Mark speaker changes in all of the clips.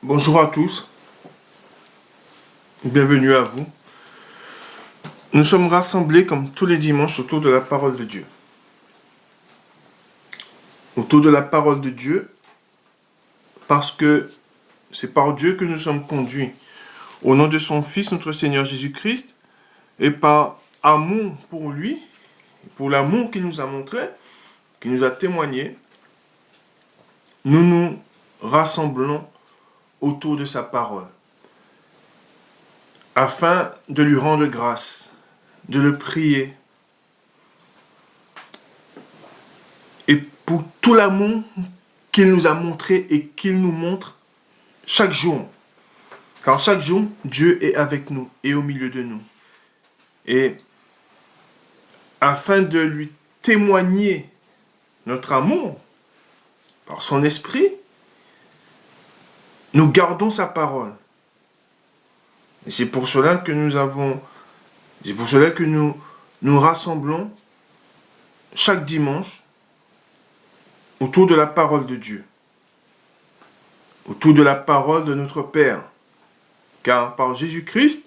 Speaker 1: Bonjour à tous, bienvenue à vous. Nous sommes rassemblés comme tous les dimanches autour de la parole de Dieu. Autour de la parole de Dieu, parce que c'est par Dieu que nous sommes conduits. Au nom de son Fils, notre Seigneur Jésus-Christ, et par amour pour lui, pour l'amour qu'il nous a montré, qu'il nous a témoigné, nous nous rassemblons autour de sa parole, afin de lui rendre grâce, de le prier, et pour tout l'amour qu'il nous a montré et qu'il nous montre chaque jour. Car chaque jour, Dieu est avec nous et au milieu de nous. Et afin de lui témoigner notre amour par son esprit, nous gardons sa parole. Et c'est pour cela que nous rassemblons chaque dimanche autour de la parole de Dieu, autour de la parole de notre Père. Car par Jésus-Christ,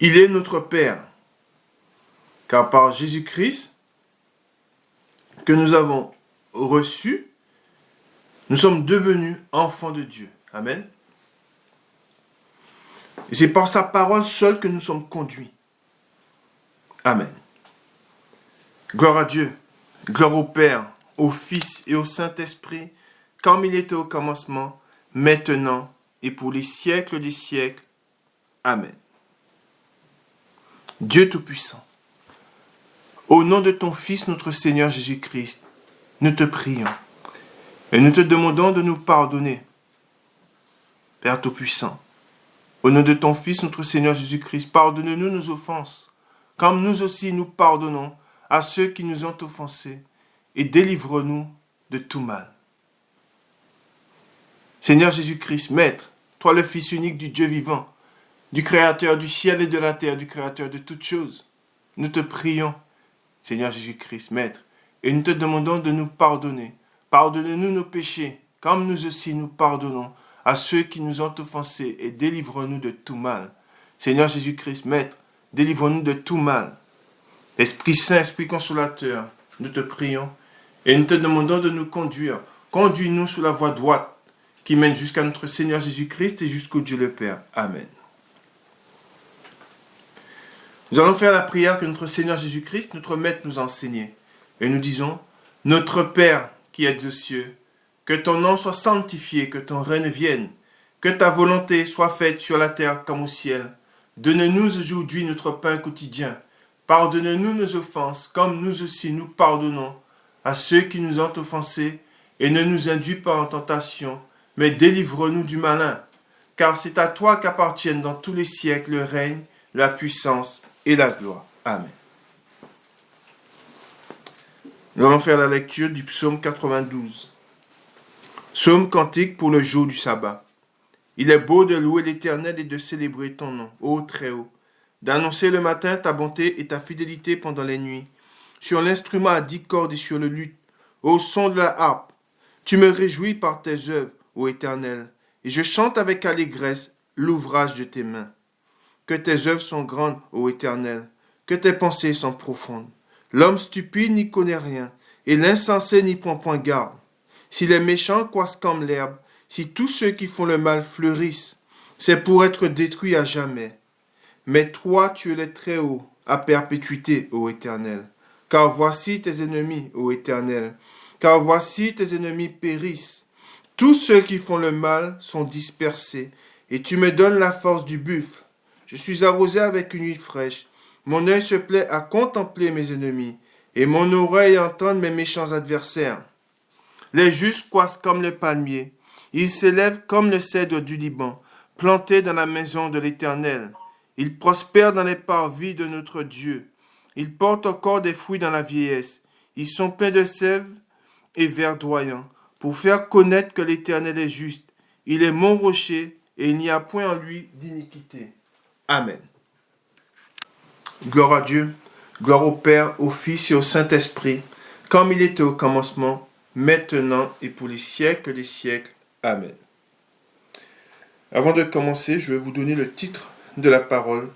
Speaker 1: il est notre Père. Car par Jésus-Christ, que nous avons reçu, nous sommes devenus enfants de Dieu. Amen. Et c'est par sa parole seule que nous sommes conduits. Amen. Gloire à Dieu, gloire au Père, au Fils et au Saint-Esprit, comme il était au commencement, maintenant et pour les siècles des siècles. Amen. Dieu Tout-Puissant, au nom de ton Fils, notre Seigneur Jésus-Christ, nous te prions et nous te demandons de nous pardonner. Père Tout-Puissant, au nom de ton Fils, notre Seigneur Jésus-Christ, pardonne-nous nos offenses, comme nous aussi nous pardonnons à ceux qui nous ont offensés, et délivre-nous de tout mal. Seigneur Jésus-Christ, Maître, toi le Fils unique du Dieu vivant, du Créateur du ciel et de la terre, du Créateur de toutes choses, nous te prions, Seigneur Jésus-Christ, Maître, et nous te demandons de nous pardonner. Pardonne-nous nos péchés, comme nous aussi nous pardonnons à ceux qui nous ont offensés, et délivre-nous de tout mal. Seigneur Jésus-Christ, Maître, délivre-nous de tout mal. Esprit Saint, Esprit Consolateur, nous te prions, et nous te demandons de nous conduire. Conduis-nous sur la voie droite qui mène jusqu'à notre Seigneur Jésus-Christ et jusqu'au Dieu le Père. Amen. Nous allons faire la prière que notre Seigneur Jésus-Christ, notre Maître, nous a enseignée. Et nous disons, notre Père qui es aux cieux, que ton nom soit sanctifié, que ton règne vienne, que ta volonté soit faite sur la terre comme au ciel. Donne-nous aujourd'hui notre pain quotidien. Pardonne-nous nos offenses, comme nous aussi nous pardonnons à ceux qui nous ont offensés, et ne nous induis pas en tentation, mais délivre-nous du malin. Car c'est à toi qu'appartiennent dans tous les siècles le règne, la puissance et la gloire. Amen. Nous allons faire la lecture du psaume 92. Psaume cantique pour le jour du sabbat. Il est beau de louer l'Éternel et de célébrer ton nom, ô Très-Haut, d'annoncer le matin ta bonté et ta fidélité pendant les nuits, sur l'instrument à 10 cordes et sur le luth, au son de la harpe. Tu me réjouis par tes œuvres, ô Éternel, et je chante avec allégresse l'ouvrage de tes mains. Que tes œuvres sont grandes, ô Éternel, que tes pensées sont profondes. L'homme stupide n'y connaît rien, et l'insensé n'y prend point garde. Si les méchants croissent comme l'herbe, si tous ceux qui font le mal fleurissent, c'est pour être détruits à jamais. Mais toi, tu es le Très-Haut, à perpétuité, ô Éternel. Car voici tes ennemis, ô Éternel. Car voici tes ennemis périssent. Tous ceux qui font le mal sont dispersés, et tu me donnes la force du buffle. Je suis arrosé avec une huile fraîche. Mon œil se plaît à contempler mes ennemis, et mon oreille à entendre mes méchants adversaires. Les justes croissent comme le palmier. Ils s'élèvent comme le cèdre du Liban, plantés dans la maison de l'Éternel. Ils prospèrent dans les parvis de notre Dieu. Ils portent encore des fruits dans la vieillesse. Ils sont pleins de sève et verdoyants, pour faire connaître que l'Éternel est juste. Il est mon rocher, et il n'y a point en lui d'iniquité. Amen. Gloire à Dieu, gloire au Père, au Fils et au Saint-Esprit, comme il était au commencement, maintenant et pour les siècles des siècles. Amen. Avant de commencer, je vais vous donner le titre de la parole.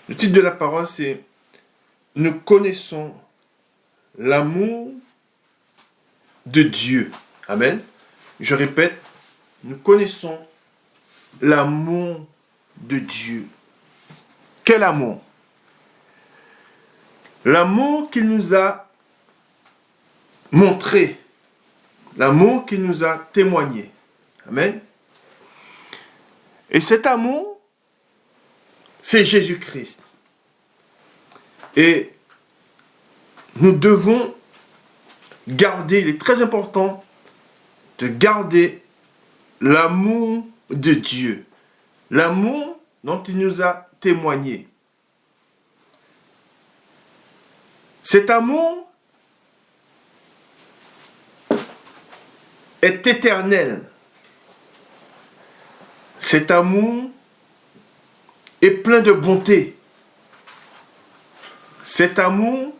Speaker 1: Le titre de la parole, c'est « Nous connaissons l'amour de Dieu ». Amen. Je répète, nous connaissons l'amour de Dieu. Quel amour? L'amour qu'il nous a montré, l'amour qu'il nous a témoigné. Amen. Et cet amour, c'est Jésus-Christ. Et nous devons garder, il est très important de garder l'amour de Dieu. L'amour dont il nous a témoigné. Cet amour est éternel. Cet amour est plein de bonté. Cet amour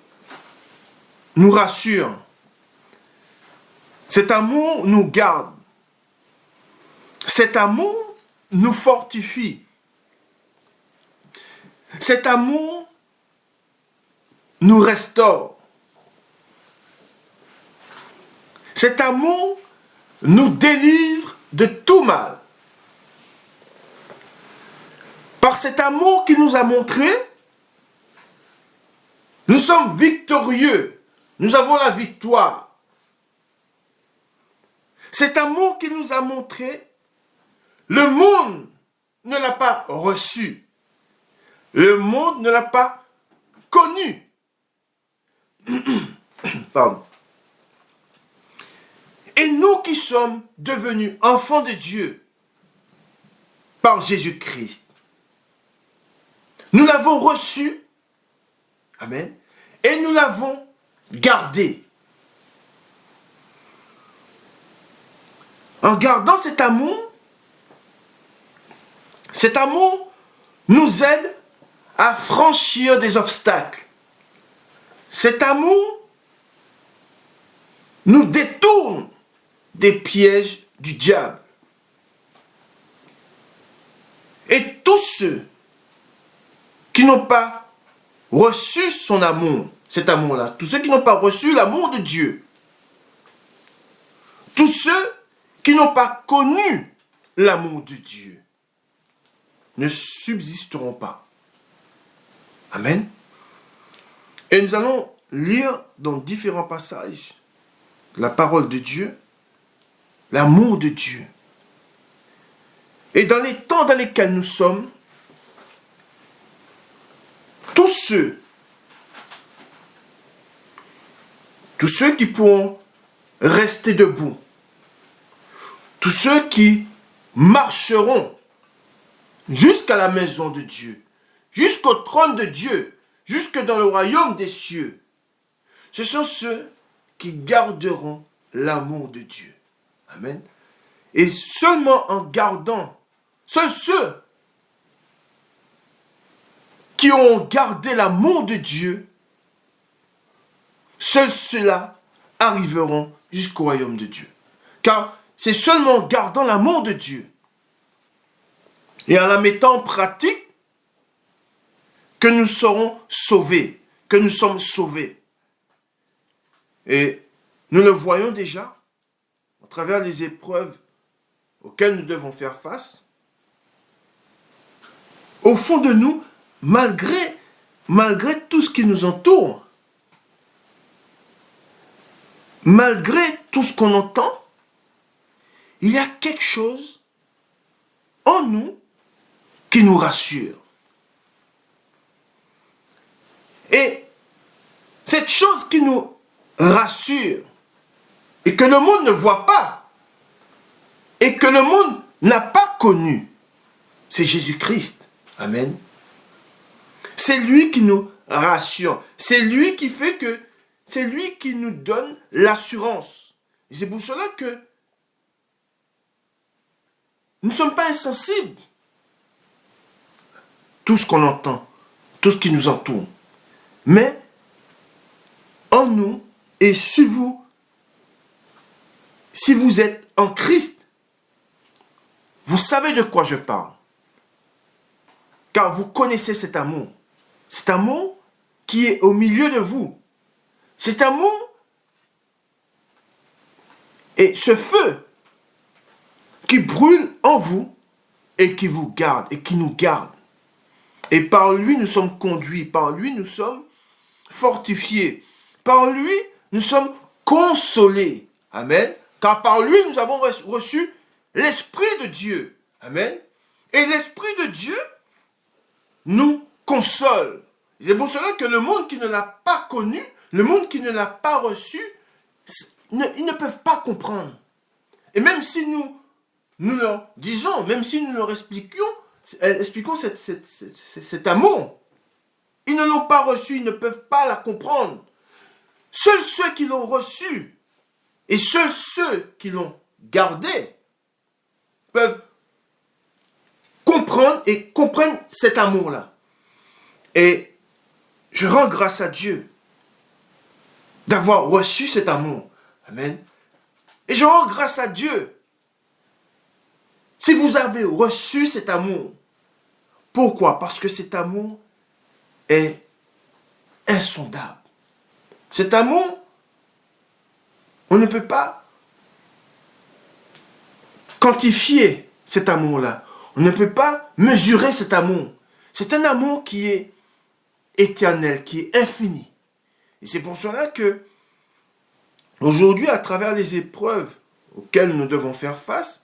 Speaker 1: nous rassure. Cet amour nous garde. Cet amour nous fortifie. Cet amour nous restaure. Cet amour nous délivre de tout mal. Par cet amour qu'il nous a montré, nous sommes victorieux. Nous avons la victoire. Cet amour qu'il nous a montré, le monde ne l'a pas reçu. Le monde ne l'a pas connu. Pardon. Et nous qui sommes devenus enfants de Dieu par Jésus-Christ, nous l'avons reçu. Amen. Et nous l'avons gardé. En gardant cet amour nous aide à franchir des obstacles. Cet amour nous détourne des pièges du diable. Et tous ceux qui n'ont pas reçu son amour, cet amour-là, tous ceux qui n'ont pas reçu l'amour de Dieu, tous ceux qui n'ont pas connu l'amour de Dieu, ne subsisteront pas. Amen. Et nous allons lire dans différents passages la parole de Dieu, l'amour de Dieu. Et dans les temps dans lesquels nous sommes, tous ceux qui pourront rester debout, tous ceux qui marcheront jusqu'à la maison de Dieu, jusqu'au trône de Dieu, jusque dans le royaume des cieux, ce sont ceux qui garderont l'amour de Dieu. Amen. Et seulement en gardant, seuls ceux qui ont gardé l'amour de Dieu, seuls ceux-là arriveront jusqu'au royaume de Dieu. Car c'est seulement en gardant l'amour de Dieu et en la mettant en pratique que nous serons sauvés, que nous sommes sauvés. Et nous le voyons déjà à travers les épreuves auxquelles nous devons faire face. Au fond de nous, malgré tout ce qui nous entoure, malgré tout ce qu'on entend, il y a quelque chose en nous qui nous rassure. Et cette chose qui nous rassure et que le monde ne voit pas et que le monde n'a pas connu, c'est Jésus-Christ. Amen. C'est lui qui nous rassure. C'est lui qui fait que, c'est lui qui nous donne l'assurance. Et c'est pour cela que nous ne sommes pas insensibles. Tout ce qu'on entend, tout ce qui nous entoure. Mais en nous, et si vous êtes en Christ, Vous savez de quoi je parle. Car vous connaissez cet amour. Cet amour qui est au milieu de vous. Cet amour et ce feu qui brûle en vous et qui vous garde et qui nous garde. Et par lui, nous sommes conduits. Par lui, nous sommes fortifiés. Par lui, nous sommes consolés. Amen. Car par lui, nous avons reçu l'Esprit de Dieu. Amen. Et l'Esprit de Dieu nous console. C'est pour cela que le monde qui ne l'a pas connu, le monde qui ne l'a pas reçu, ils ne peuvent pas comprendre. Et même si nous leur disons, même si nous leur expliquons cet amour, ils ne l'ont pas reçu, ils ne peuvent pas la comprendre. Seuls ceux qui l'ont reçu et seuls ceux qui l'ont gardé peuvent comprendre et comprennent cet amour-là. Et je rends grâce à Dieu d'avoir reçu cet amour. Amen. Et je rends grâce à Dieu. Si vous avez reçu cet amour, pourquoi? Parce que cet amour est insondable. Cet amour, on ne peut pas quantifier cet amour-là. On ne peut pas mesurer cet amour. C'est un amour qui est éternel, qui est infini. Et c'est pour cela que aujourd'hui, à travers les épreuves auxquelles nous devons faire face,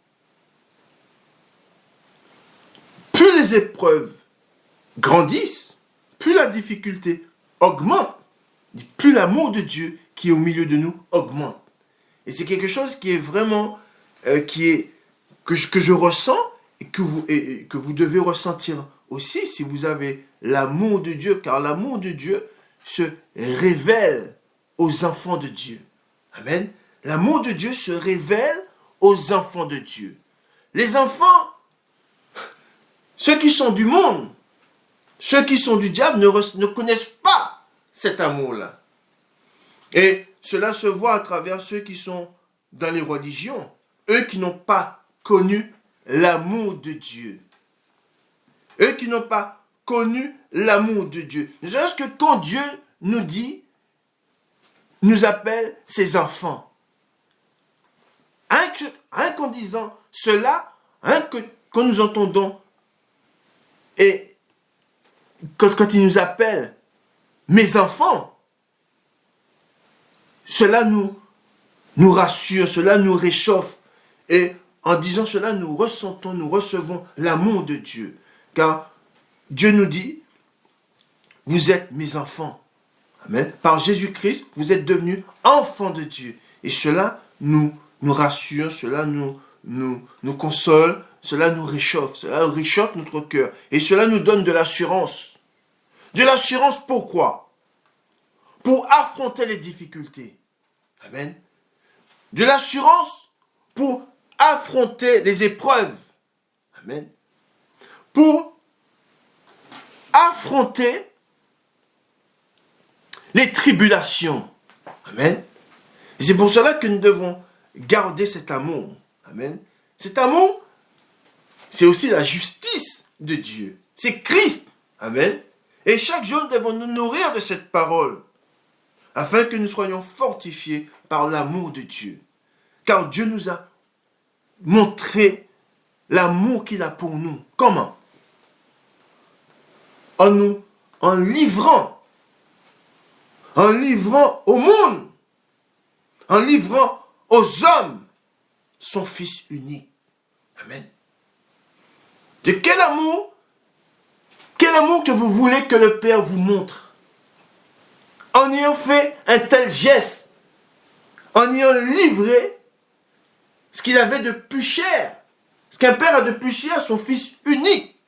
Speaker 1: plus les épreuves grandissent, plus la difficulté augmente, plus l'amour de Dieu qui est au milieu de nous augmente. Et c'est quelque chose qui est vraiment, que je ressens et que vous devez ressentir aussi si vous avez l'amour de Dieu, car l'amour de Dieu se révèle aux enfants de Dieu. Amen. L'amour de Dieu se révèle aux enfants de Dieu. Les enfants, ceux qui sont du monde, ceux qui sont du diable ne connaissent pas cet amour-là. Et cela se voit à travers ceux qui sont dans les religions, eux qui n'ont pas connu l'amour de Dieu. Eux qui n'ont pas connu l'amour de Dieu. Est-ce que quand Dieu nous dit, nous appelle ses enfants, rien qu'en disant cela, rien que quand nous entendons, et quand il nous appelle mes enfants, cela nous rassure, cela nous réchauffe. Et en disant cela, nous ressentons, nous recevons l'amour de Dieu. Car Dieu nous dit, vous êtes mes enfants. Amen. Par Jésus-Christ, vous êtes devenus enfants de Dieu. Et cela nous rassure, cela nous console, cela nous réchauffe, cela réchauffe notre cœur. Et cela nous donne de l'assurance. De l'assurance pourquoi? Pour affronter les difficultés. Amen. De l'assurance pour affronter les épreuves. Amen. Pour affronter les tribulations. Amen. Et c'est pour cela que nous devons garder cet amour. Amen. Cet amour, c'est aussi la justice de Dieu. C'est Christ. Amen. Et chaque jour, nous devons nous nourrir de cette parole, afin que nous soyons fortifiés par l'amour de Dieu. Car Dieu nous a montré l'amour qu'il a pour nous. Comment? En livrant au monde, en livrant aux hommes son Fils unique. Amen. De quel amour que vous voulez que le Père vous montre? En ayant fait un tel geste, en ayant livré ce qu'il avait de plus cher, ce qu'un père a de plus cher, son Fils unique,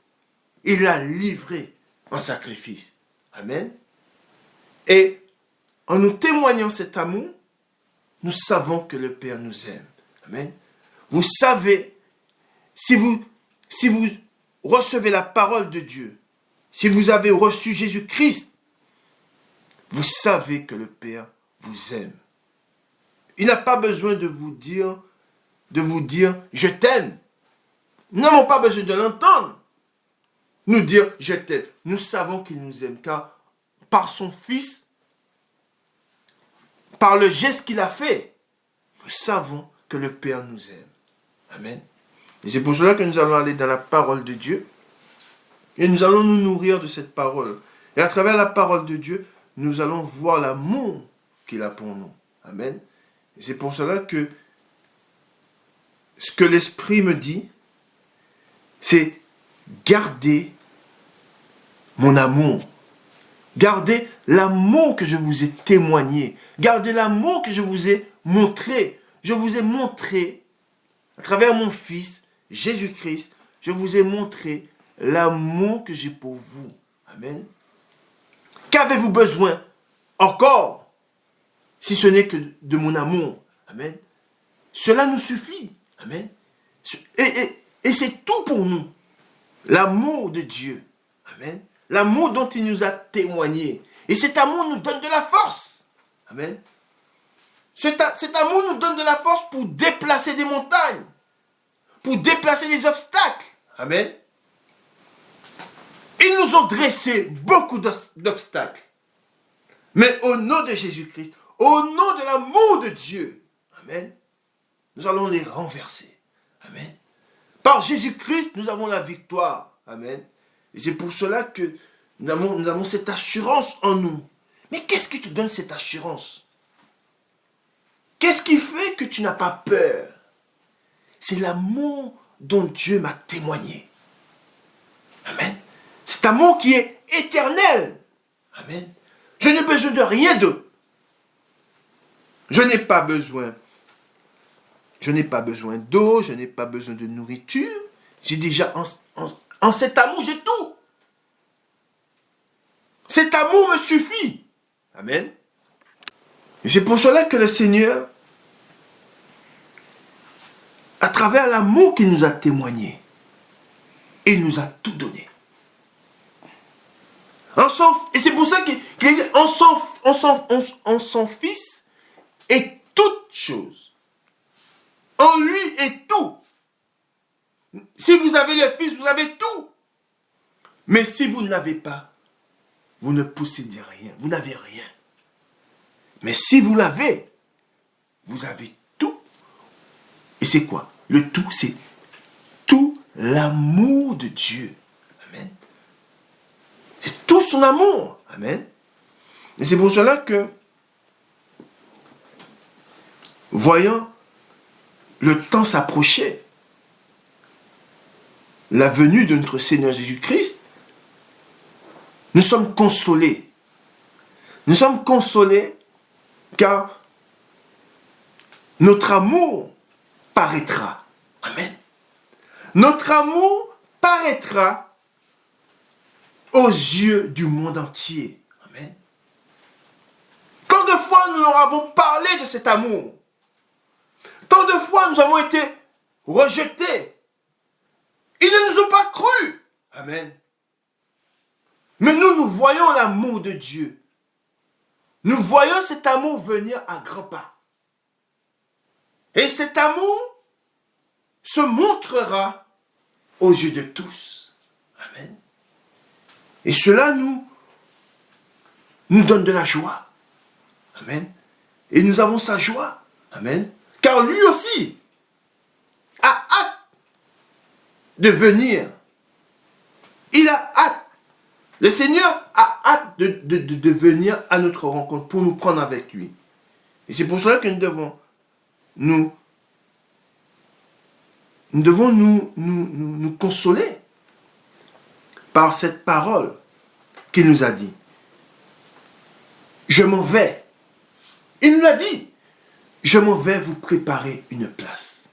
Speaker 1: il l'a livré en sacrifice. Amen. Et en nous témoignant cet amour, nous savons que le Père nous aime. Amen. Vous savez, si vous recevez la parole de Dieu, si vous avez reçu Jésus-Christ, vous savez que le Père vous aime. Il n'a pas besoin de vous dire, je t'aime. Nous n'avons pas besoin de l'entendre nous dire je t'aime. Nous savons qu'il nous aime car par son Fils, par le geste qu'il a fait, nous savons que le Père nous aime. Amen. Et c'est pour cela que nous allons aller dans la parole de Dieu et nous allons nous nourrir de cette parole. Et à travers la parole de Dieu, nous allons voir l'amour qu'il a pour nous. Amen. Et c'est pour cela que ce que l'Esprit me dit, c'est garder mon amour. Gardez l'amour que je vous ai témoigné. Gardez l'amour que je vous ai montré. Je vous ai montré, à travers mon Fils, Jésus-Christ, je vous ai montré l'amour que j'ai pour vous. Amen. Qu'avez-vous besoin encore, si ce n'est que de mon amour? Amen. Cela nous suffit. Amen. Et c'est tout pour nous. L'amour de Dieu. Amen. L'amour dont il nous a témoigné. Et cet amour nous donne de la force. Amen. Cet amour nous donne de la force pour déplacer des montagnes. Pour déplacer des obstacles. Amen. Ils nous ont dressé beaucoup d'obstacles. Mais au nom de Jésus-Christ, au nom de l'amour de Dieu, amen, nous allons les renverser. Amen. Par Jésus-Christ, nous avons la victoire. Amen. Et c'est pour cela que nous avons cette assurance en nous. Mais qu'est-ce qui te donne cette assurance? Qu'est-ce qui fait que tu n'as pas peur? C'est l'amour dont Dieu m'a témoigné. Amen. Cet amour qui est éternel. Amen. Je n'ai besoin de rien d'autre. Je n'ai pas besoin. Je n'ai pas besoin d'eau, je n'ai pas besoin de nourriture. J'ai déjà, en cet amour, j'ai tout. Cet amour me suffit. Amen. Et c'est pour cela que le Seigneur, à travers l'amour qu'il nous a témoigné, il nous a tout donné. Et c'est pour ça qu'il dit en son Fils est toute chose. En lui est tout. Si vous avez le Fils, vous avez tout. Mais si vous ne l'avez pas, vous ne possédez rien. Vous n'avez rien. Mais si vous l'avez, vous avez tout. Et c'est quoi? Le tout, c'est tout l'amour de Dieu. Amen. C'est tout son amour. Amen. Et c'est pour cela que, voyant le temps s'approcher, la venue de notre Seigneur Jésus-Christ, nous sommes consolés. Nous sommes consolés car notre amour paraîtra. Amen. Notre amour paraîtra aux yeux du monde entier. Amen. Tant de fois nous leur avons parlé de cet amour. Tant de fois nous avons été rejetés. Ils ne nous ont pas cru. Amen. Mais nous voyons l'amour de Dieu. Nous voyons cet amour venir à grands pas. Et cet amour se montrera aux yeux de tous. Amen. Et cela nous donne de la joie. Amen. Et nous avons sa joie. Amen. Car lui aussi a hâte de venir. Il a hâte. Le Seigneur a hâte de venir à notre rencontre pour nous prendre avec lui. Et c'est pour cela que nous devons nous consoler par cette parole qu'il nous a dit. Je m'en vais. Il nous l'a dit. Je m'en vais vous préparer une place.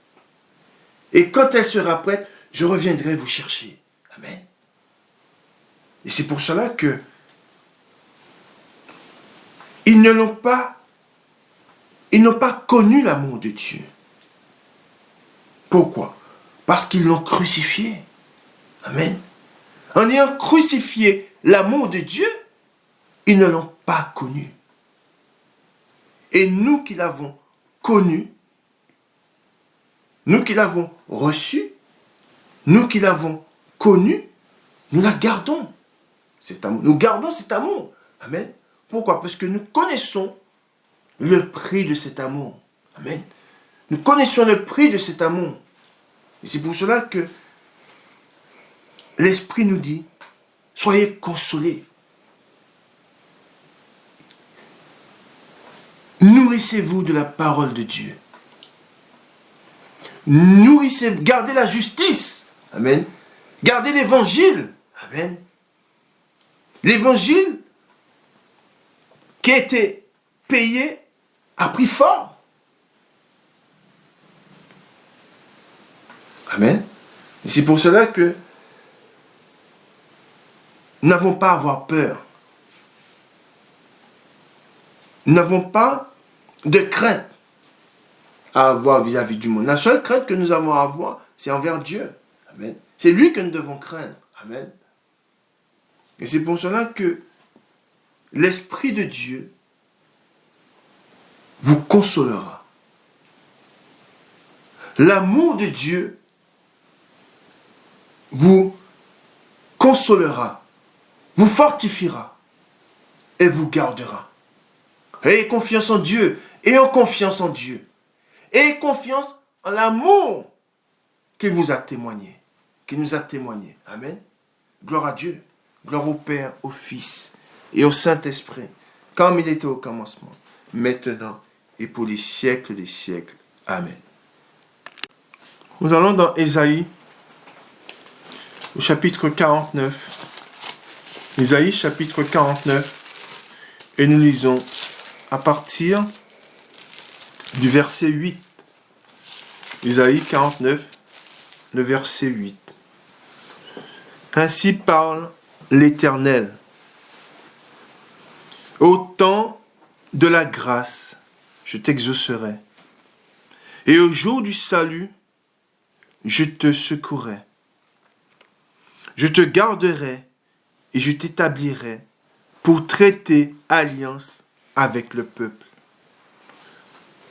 Speaker 1: Et quand elle sera prête, je reviendrai vous chercher. Amen. Et c'est pour cela que ils n'ont pas connu l'amour de Dieu. Pourquoi? Parce qu'ils l'ont crucifié. Amen. En ayant crucifié l'amour de Dieu, ils ne l'ont pas connu. Et nous qui l'avons connu, nous qui l'avons reçu, nous qui l'avons connu, nous la gardons. Cet amour. Nous gardons cet amour. Amen. Pourquoi? Parce que nous connaissons le prix de cet amour. Amen. Nous connaissons le prix de cet amour. Et c'est pour cela que l'Esprit nous dit, soyez consolés. Nourrissez-vous de la parole de Dieu. Nourrissez, gardez la justice. Amen. Gardez l'évangile. Amen. L'évangile qui a été payé à prix fort. Amen. Et c'est pour cela que nous n'avons pas à avoir peur. Nous n'avons pas de crainte à avoir vis-à-vis du monde. La seule crainte que nous avons à avoir, c'est envers Dieu. Amen. C'est lui que nous devons craindre. Amen. Et c'est pour cela que l'Esprit de Dieu vous consolera. L'amour de Dieu vous consolera, vous fortifiera et vous gardera. Ayez confiance en Dieu, ayons confiance en Dieu. Ayez confiance en l'amour qu'il vous a témoigné, qu'il nous a témoigné. Amen. Gloire à Dieu, gloire au Père, au Fils et au Saint-Esprit, comme il était au commencement, maintenant et pour les siècles des siècles. Amen. Nous allons dans Ésaïe, au chapitre 49. Ésaïe, chapitre 49, et nous lisons à partir du verset 8. Ésaïe 49, le verset 8. Ainsi parle l'Éternel. Au temps de la grâce, je t'exaucerai. Et au jour du salut, je te secourrai. Je te garderai et je t'établirai pour traiter alliance avec le peuple,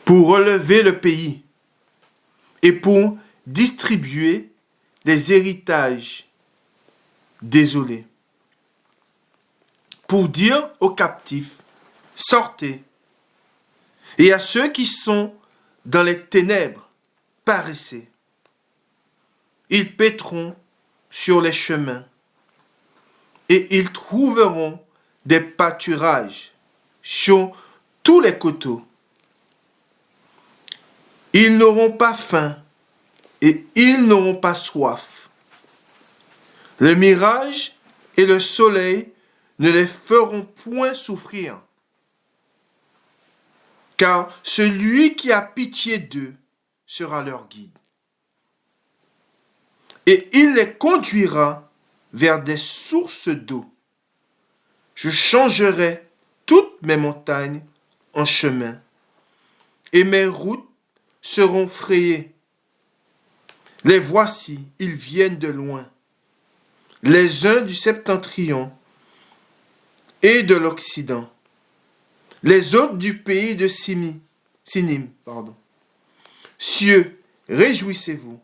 Speaker 1: pour relever le pays et pour distribuer des héritages désolés, pour dire aux captifs, sortez, et à ceux qui sont dans les ténèbres, paraissez. Ils paîtront sur les chemins et ils trouveront des pâturages sur tous les coteaux. Ils n'auront pas faim et ils n'auront pas soif. Le mirage et le soleil ne les feront point souffrir, car celui qui a pitié d'eux sera leur guide. Et il les conduira vers des sources d'eau. Je changerai toutes mes montagnes en chemin, et mes routes seront frayées. Les voici, ils viennent de loin, les uns du septentrion et de l'Occident, les autres du pays de Sinim. Cieux, réjouissez-vous,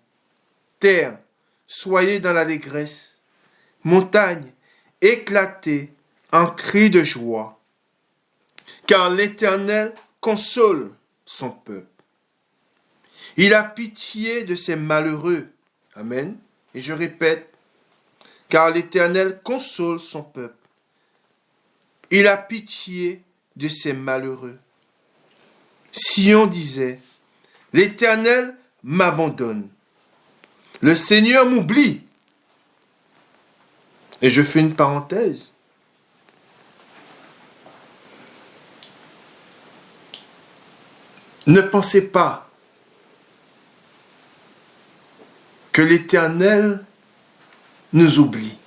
Speaker 1: terre, soyez dans l'allégresse, montagne, éclatez en cris de joie, car l'Éternel console son peuple. Il a pitié de ces malheureux. Amen. Et je répète, car l'Éternel console son peuple. Il a pitié de ces malheureux. Sion disait, l'Éternel m'abandonne. Le Seigneur m'oublie. Et je fais une parenthèse. Ne pensez pas que l'Éternel nous oublie.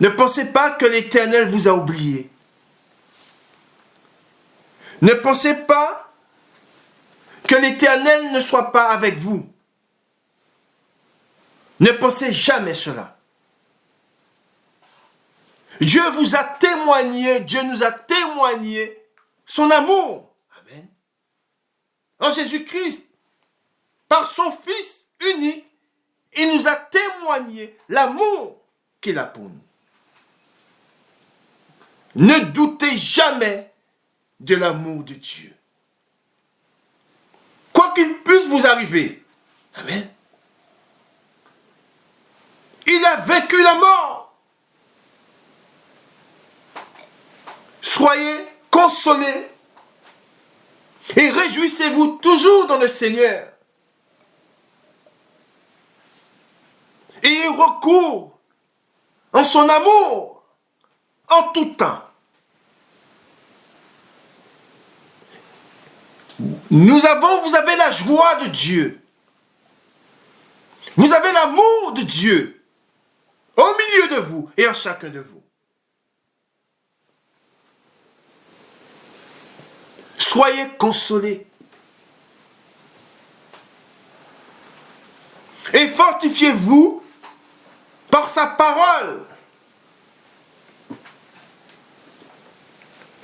Speaker 1: Ne pensez pas que l'Éternel vous a oublié. Ne pensez pas que l'Éternel ne soit pas avec vous. Ne pensez jamais cela. Dieu vous a témoigné, Dieu nous a témoigné son amour. Amen. En Jésus-Christ, par son Fils unique, il nous a témoigné l'amour qu'il a pour nous. Ne doutez jamais de l'amour de Dieu. Quoi qu'il puisse vous arriver, amen, il a vaincu la mort. Soyez consolés et réjouissez-vous toujours dans le Seigneur. Ayez recours en son amour en tout temps. Vous avez la joie de Dieu. Vous avez l'amour de Dieu au milieu de vous et en chacun de vous. Soyez consolés. Et fortifiez-vous par sa parole.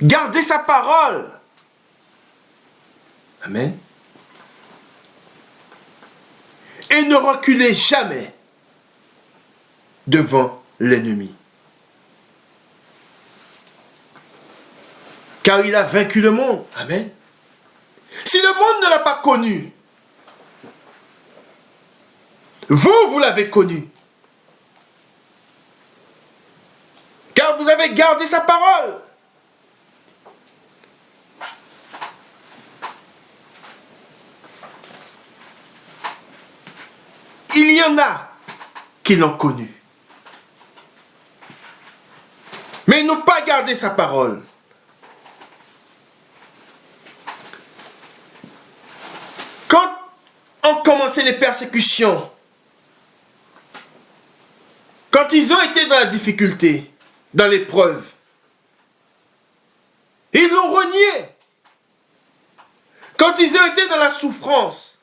Speaker 1: Gardez sa parole. Amen. Et ne reculez jamais devant l'ennemi. Car il a vaincu le monde. Amen. Si le monde ne l'a pas connu, vous l'avez connu. Car vous avez gardé sa parole. Il y en a qui l'ont connu. Mais ils n'ont pas gardé sa parole. Quand ont commencé les persécutions, quand ils ont été dans la difficulté, dans l'épreuve, ils l'ont renié. Quand ils ont été dans la souffrance,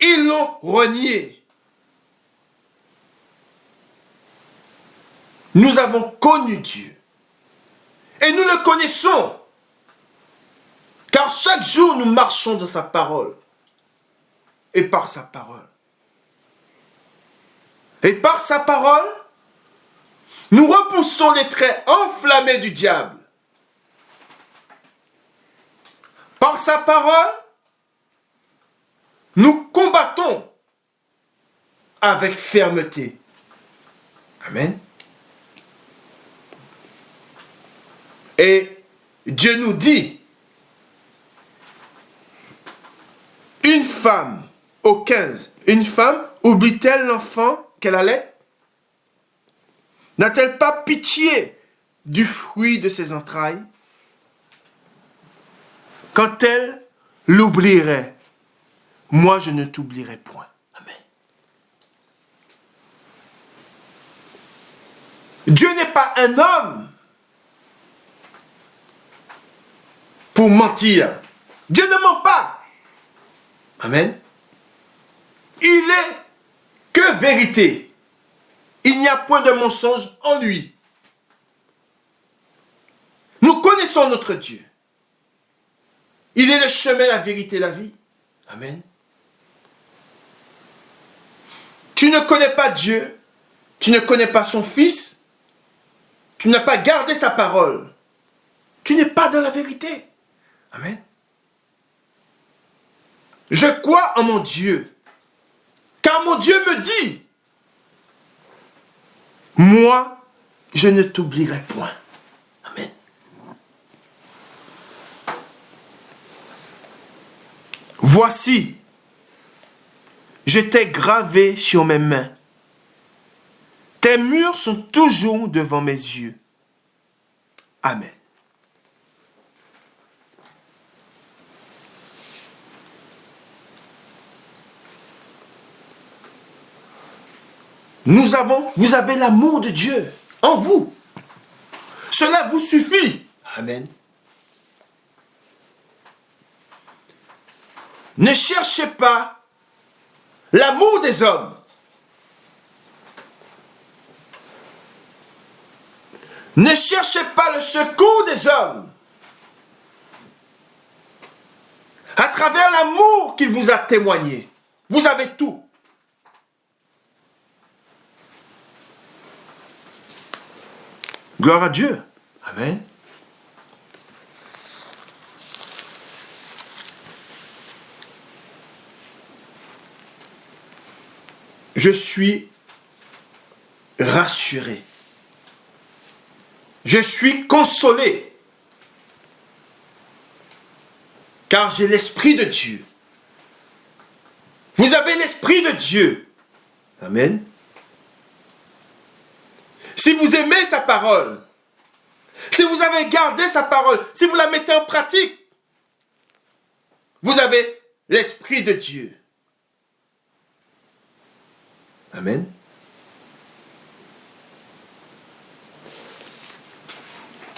Speaker 1: ils l'ont renié. Nous avons connu Dieu. Et nous le connaissons. Car chaque jour, nous marchons dans sa parole. Et par sa parole. Et par sa parole, nous repoussons les traits enflammés du diable. Par sa parole, nous combattons avec fermeté. Amen. Et Dieu nous dit, une femme, au 15, une femme oublie-t-elle l'enfant qu'elle allait? N'a-t-elle pas pitié du fruit de ses entrailles? Quand elle l'oublierait, moi je ne t'oublierai point. Amen. Dieu n'est pas un homme pour mentir. Dieu ne ment pas. Amen. Il est que vérité. Il n'y a point de mensonge en lui. Nous connaissons notre Dieu. Il est le chemin, la vérité, la vie. Amen. Tu ne connais pas Dieu, tu ne connais pas son Fils, tu n'as pas gardé sa parole. Tu n'es pas dans la vérité. Amen. Je crois en mon Dieu, car mon Dieu me dit, moi, je ne t'oublierai point. Amen. Voici, je t'ai gravé sur mes mains. Tes murs sont toujours devant mes yeux. Amen. Vous avez l'amour de Dieu en vous. Cela vous suffit. Amen. Ne cherchez pas l'amour des hommes. Ne cherchez pas le secours des hommes. À travers l'amour qu'il vous a témoigné, vous avez tout. Gloire à Dieu. Amen. Je suis rassuré. Je suis consolé. Car j'ai l'Esprit de Dieu. Vous avez l'Esprit de Dieu. Amen. Si vous aimez sa parole, si vous avez gardé sa parole, si vous la mettez en pratique, vous avez l'Esprit de Dieu. Amen.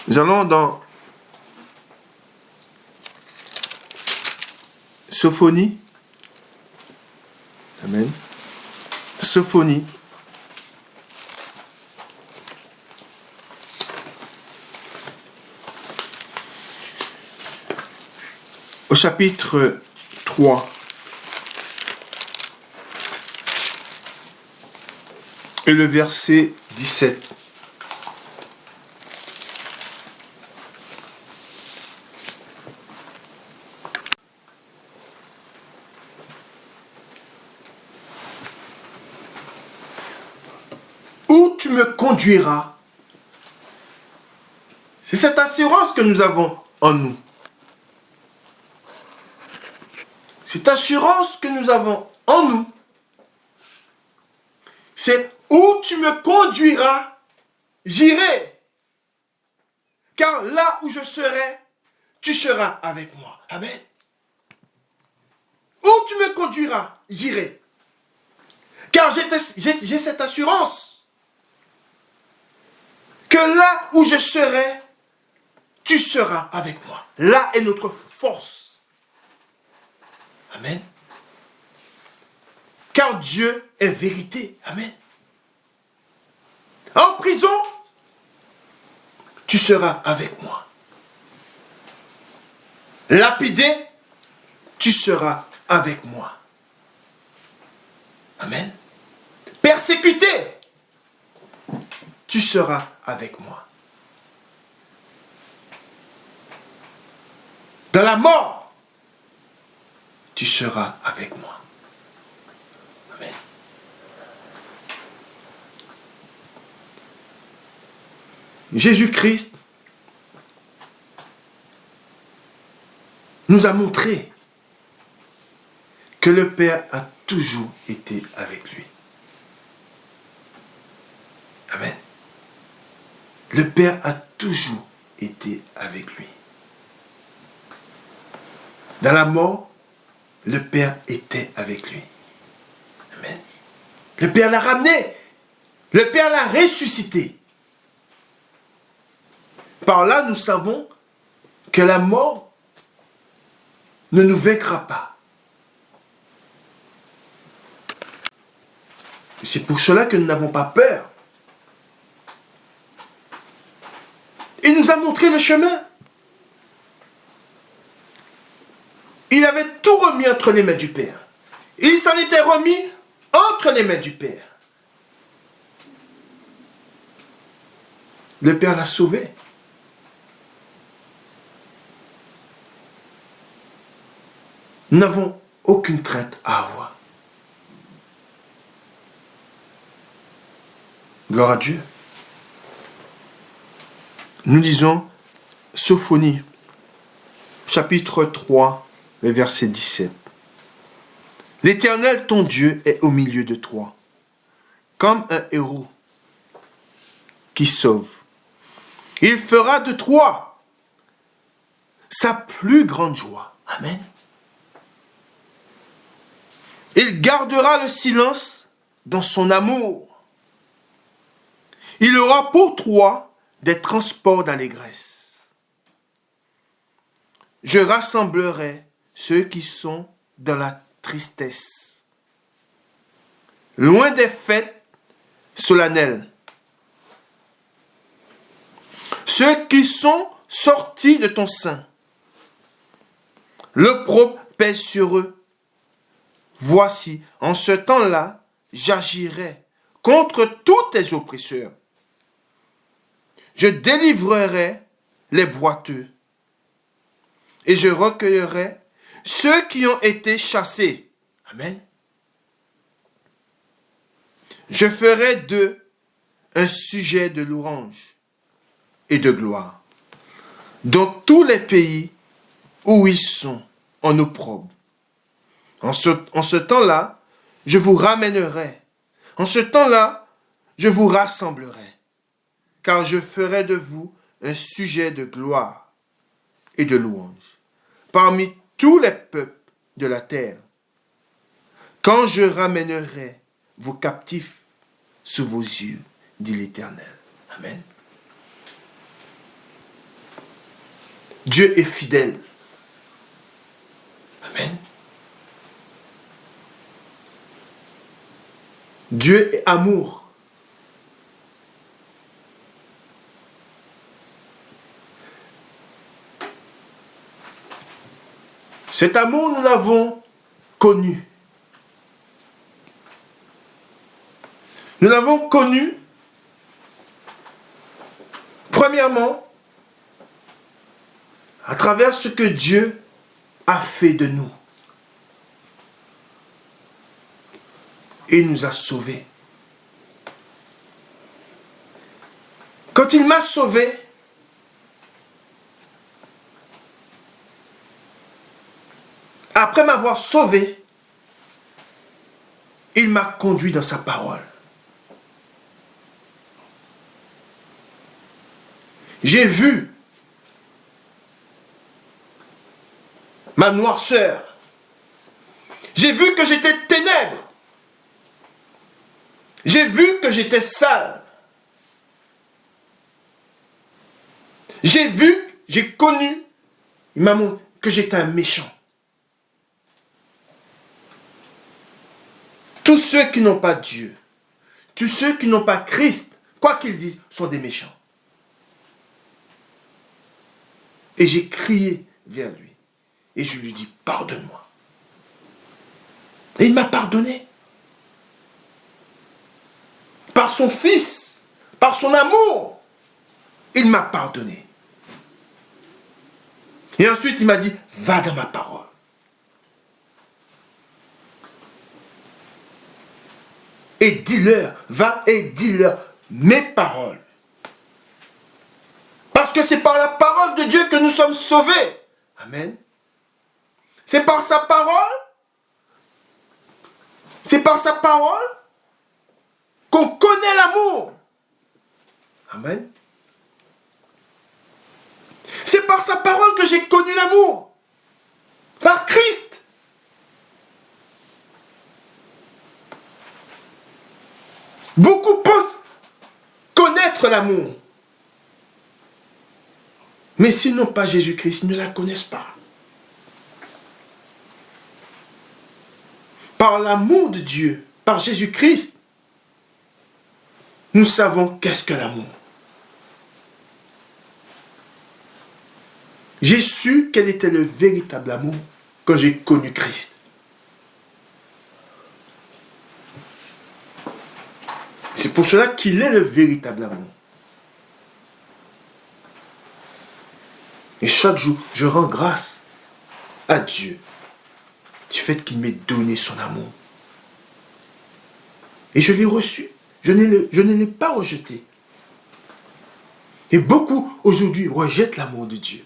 Speaker 1: Nous allons dans Sophonie. Amen. Sophonie. Au chapitre 3. Et le verset 17. Où tu me conduiras. C'est cette assurance que nous avons en nous. Cette assurance que nous avons en nous, c'est où tu me conduiras, j'irai. Car là où je serai, tu seras avec moi. Amen. Où tu me conduiras, j'irai. Car j'ai cette assurance que là où je serai, tu seras avec moi. Là est notre force. Amen. Car Dieu est vérité. Amen. En prison, tu seras avec moi. Lapidé, tu seras avec moi. Amen. Persécuté, tu seras avec moi. Dans la mort, tu seras avec moi. Amen. Jésus-Christ nous a montré que le Père a toujours été avec lui. Amen. Le Père a toujours été avec lui. Dans la mort, le Père était avec lui. Amen. Le Père l'a ramené. Le Père l'a ressuscité. Par là, nous savons que la mort ne nous vaincra pas. C'est pour cela que nous n'avons pas peur. Il nous a montré le chemin. Il avait tout remis entre les mains du Père. Il s'en était remis entre les mains du Père. Le Père l'a sauvé. Nous n'avons aucune crainte à avoir. Gloire à Dieu. Nous lisons Sophonie, chapitre 3, le verset 17. L'Éternel, ton Dieu, est au milieu de toi, comme un héros qui sauve. Il fera de toi sa plus grande joie. Amen. Il gardera le silence dans son amour. Il aura pour toi des transports d'allégresse. Je rassemblerai ceux qui sont dans la tristesse, loin des fêtes solennelles. Ceux qui sont sortis de ton sein, l'opprobre pèse sur eux. Voici, en ce temps-là, j'agirai contre tous tes oppresseurs. Je délivrerai les boiteux et je recueillerai ceux qui ont été chassés. Amen. Je ferai d'eux un sujet de louange et de gloire dans tous les pays où ils sont en opprobre. En ce temps-là, je vous ramènerai. En ce temps-là, je vous rassemblerai, car je ferai de vous un sujet de gloire et de louange parmi tous les peuples de la terre, quand je ramènerai vos captifs sous vos yeux, dit l'Éternel. Amen. Dieu est fidèle. Amen. Dieu est amour. Cet amour, nous l'avons connu. Nous l'avons connu, premièrement, à travers ce que Dieu a fait de nous. Et nous a sauvés. Quand il m'a sauvé, après m'avoir sauvé, il m'a conduit dans sa parole. J'ai vu ma noirceur. J'ai vu que j'étais ténèbres. J'ai vu que j'étais sale. J'ai vu, j'ai connu, il m'a montré que j'étais un méchant. Tous ceux qui n'ont pas Dieu, tous ceux qui n'ont pas Christ, quoi qu'ils disent, sont des méchants. Et j'ai crié vers lui. Et je lui dis, pardonne-moi. Et il m'a pardonné. Par son Fils, par son amour, il m'a pardonné. Et ensuite, il m'a dit, va dans ma parole. Et dis-leur, va et dis-leur mes paroles. Parce que c'est par la parole de Dieu que nous sommes sauvés. Amen. C'est par sa parole. C'est par sa parole qu'on connaît l'amour. Amen. C'est par sa parole que j'ai connu l'amour. Par Christ. Beaucoup pensent connaître l'amour. Mais s'ils n'ont pas Jésus-Christ, ils ne la connaissent pas. Par l'amour de Dieu, par Jésus-Christ, nous savons qu'est-ce que l'amour. J'ai su quel était le véritable amour quand j'ai connu Christ. C'est pour cela qu'il est le véritable amour. Et chaque jour, je rends grâce à Dieu du fait qu'il m'ait donné son amour. Et je l'ai reçu. Je ne l'ai pas rejeté. Et beaucoup aujourd'hui rejettent l'amour de Dieu.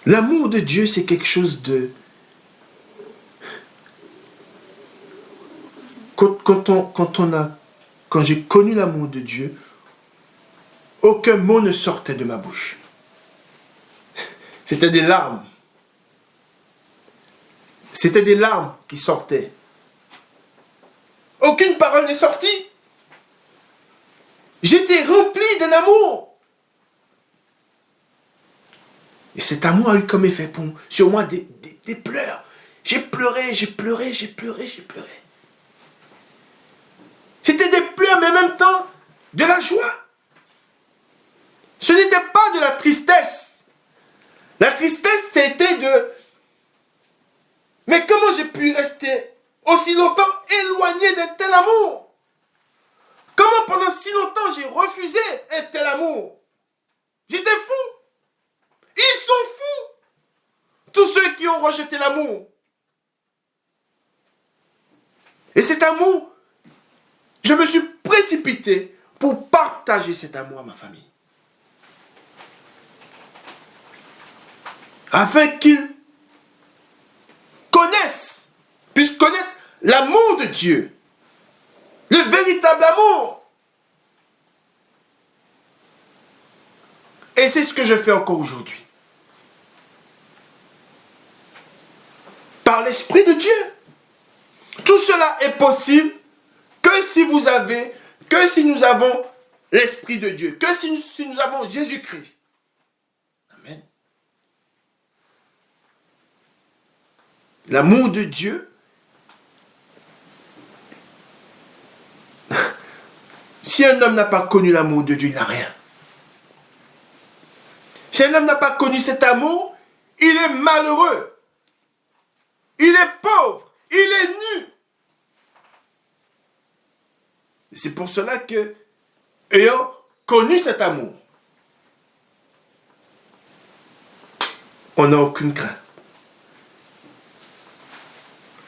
Speaker 1: L'amour de Dieu, c'est quelque chose de... Quand j'ai connu l'amour de Dieu, aucun mot ne sortait de ma bouche. C'était des larmes. C'était des larmes qui sortaient. Aucune parole n'est sortie. J'étais rempli d'un amour. Et cet amour a eu comme effet sur moi des pleurs. J'ai pleuré, j'ai pleuré, j'ai pleuré, j'ai pleuré. C'était des pleurs, mais en même temps, de la joie. Ce n'était pas de la tristesse. La tristesse, c'était de... Mais comment j'ai pu rester aussi longtemps éloigné d'un tel amour? Comment pendant si longtemps j'ai refusé un tel amour? J'étais fou. Ils sont fous. Tous ceux qui ont rejeté l'amour. Et cet amour, je me suis précipité pour partager cet amour à ma famille. Afin qu'ils connaissent, puissent connaître l'amour de Dieu. Le véritable amour. Et c'est ce que je fais encore aujourd'hui. Par l'Esprit de Dieu. Tout cela est possible que si vous avez, que si nous avons l'Esprit de Dieu, que si nous avons Jésus-Christ. Amen. L'amour de Dieu, si un homme n'a pas connu l'amour de Dieu, il n'a rien. Si un homme n'a pas connu cet amour, il est malheureux. Il est pauvre. Il est nu. C'est pour cela que, ayant connu cet amour, on n'a aucune crainte.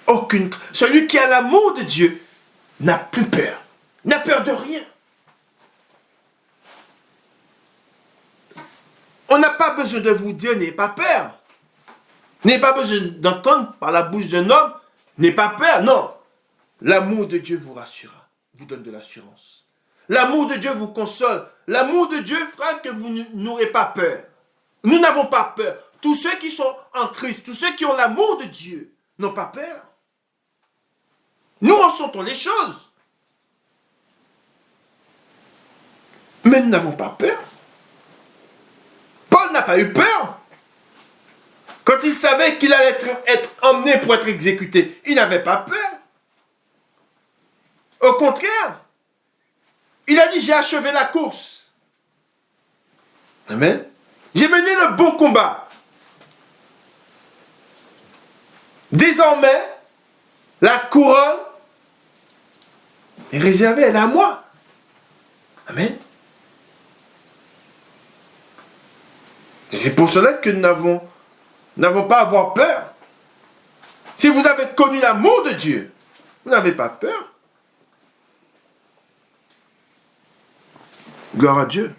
Speaker 1: Aucune crainte. Celui qui a l'amour de Dieu n'a plus peur. N'a peur de rien. On n'a pas besoin de vous dire, n'ayez pas peur. N'ayez pas besoin d'entendre par la bouche d'un homme, n'ayez pas peur. Non. L'amour de Dieu vous rassurera, vous donne de l'assurance. L'amour de Dieu vous console. L'amour de Dieu fera que vous n'aurez pas peur. Nous n'avons pas peur. Tous ceux qui sont en Christ, tous ceux qui ont l'amour de Dieu, n'ont pas peur. Nous ressentons les choses. Mais nous n'avons pas peur. Paul n'a pas eu peur. Quand il savait qu'il allait être emmené pour être exécuté, il n'avait pas peur. Au contraire, il a dit, j'ai achevé la course. Amen. J'ai mené le bon combat. Désormais, la couronne est réservée, elle est à moi. Amen. Et c'est pour cela que nous n'avons pas à avoir peur. Si vous avez connu l'amour de Dieu, vous n'avez pas peur. Gloire à Dieu.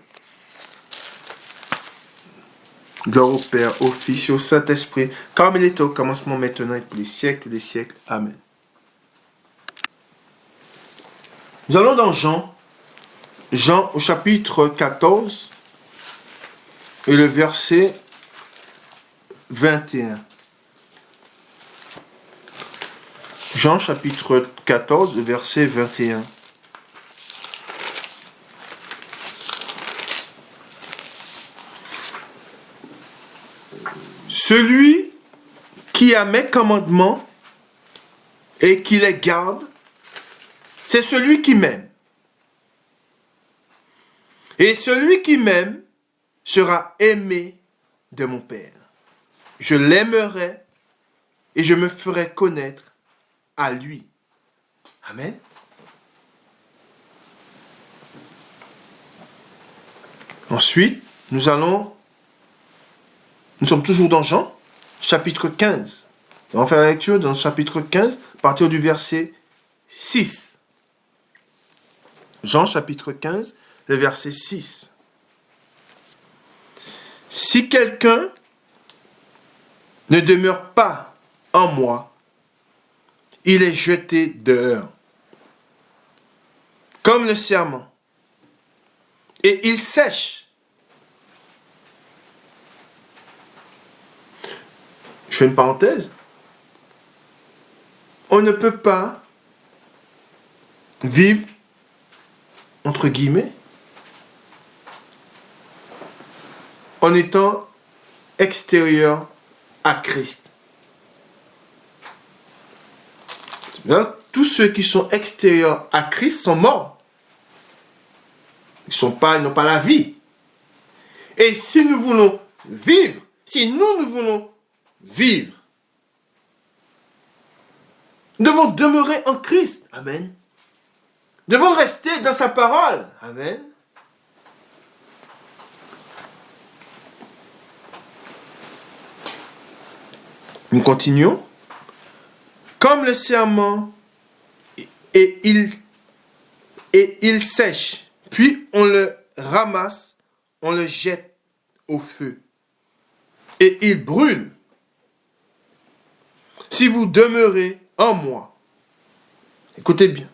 Speaker 1: Gloire au Père, au Fils et au Saint-Esprit, comme il était au commencement, maintenant et pour les siècles des siècles. Amen. Nous allons dans Jean au chapitre 14 et le verset 21. Jean chapitre 14, verset 21. Celui qui a mes commandements et qui les garde, c'est celui qui m'aime. Et celui qui m'aime sera aimé de mon Père. Je l'aimerai et je me ferai connaître à lui. Amen. Ensuite, nous sommes toujours dans Jean, chapitre 15. On va faire la lecture dans le chapitre 15, à partir du verset 6. Jean, chapitre 15, le verset 6. Si quelqu'un ne demeure pas en moi, il est jeté dehors, comme le serment, et il sèche. Je fais une parenthèse. On ne peut pas vivre, entre guillemets, en étant extérieur à Christ. Là, tous ceux qui sont extérieurs à Christ sont morts. Ils n'ont pas la vie. Et si nous voulons vivre, si nous voulons vivre Nous devons demeurer en Christ. Amen. Nous devons rester dans sa parole. Amen. Nous continuons. Comme le serment, et il sèche, puis on le ramasse, on le jette au feu, et il brûle. Si vous demeurez en moi, écoutez bien,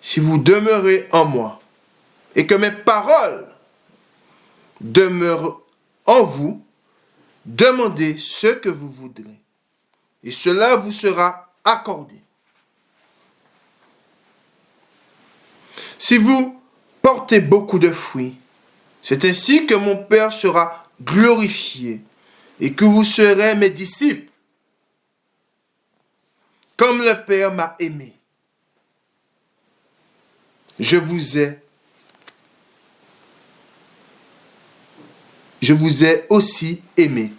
Speaker 1: si vous demeurez en moi, et que mes paroles demeurent en vous, demandez ce que vous voudrez, et cela vous sera accordé. Si vous portez beaucoup de fruits, c'est ainsi que mon Père sera glorifié et que vous serez mes disciples, comme le Père m'a aimé. Je vous ai aussi aimé.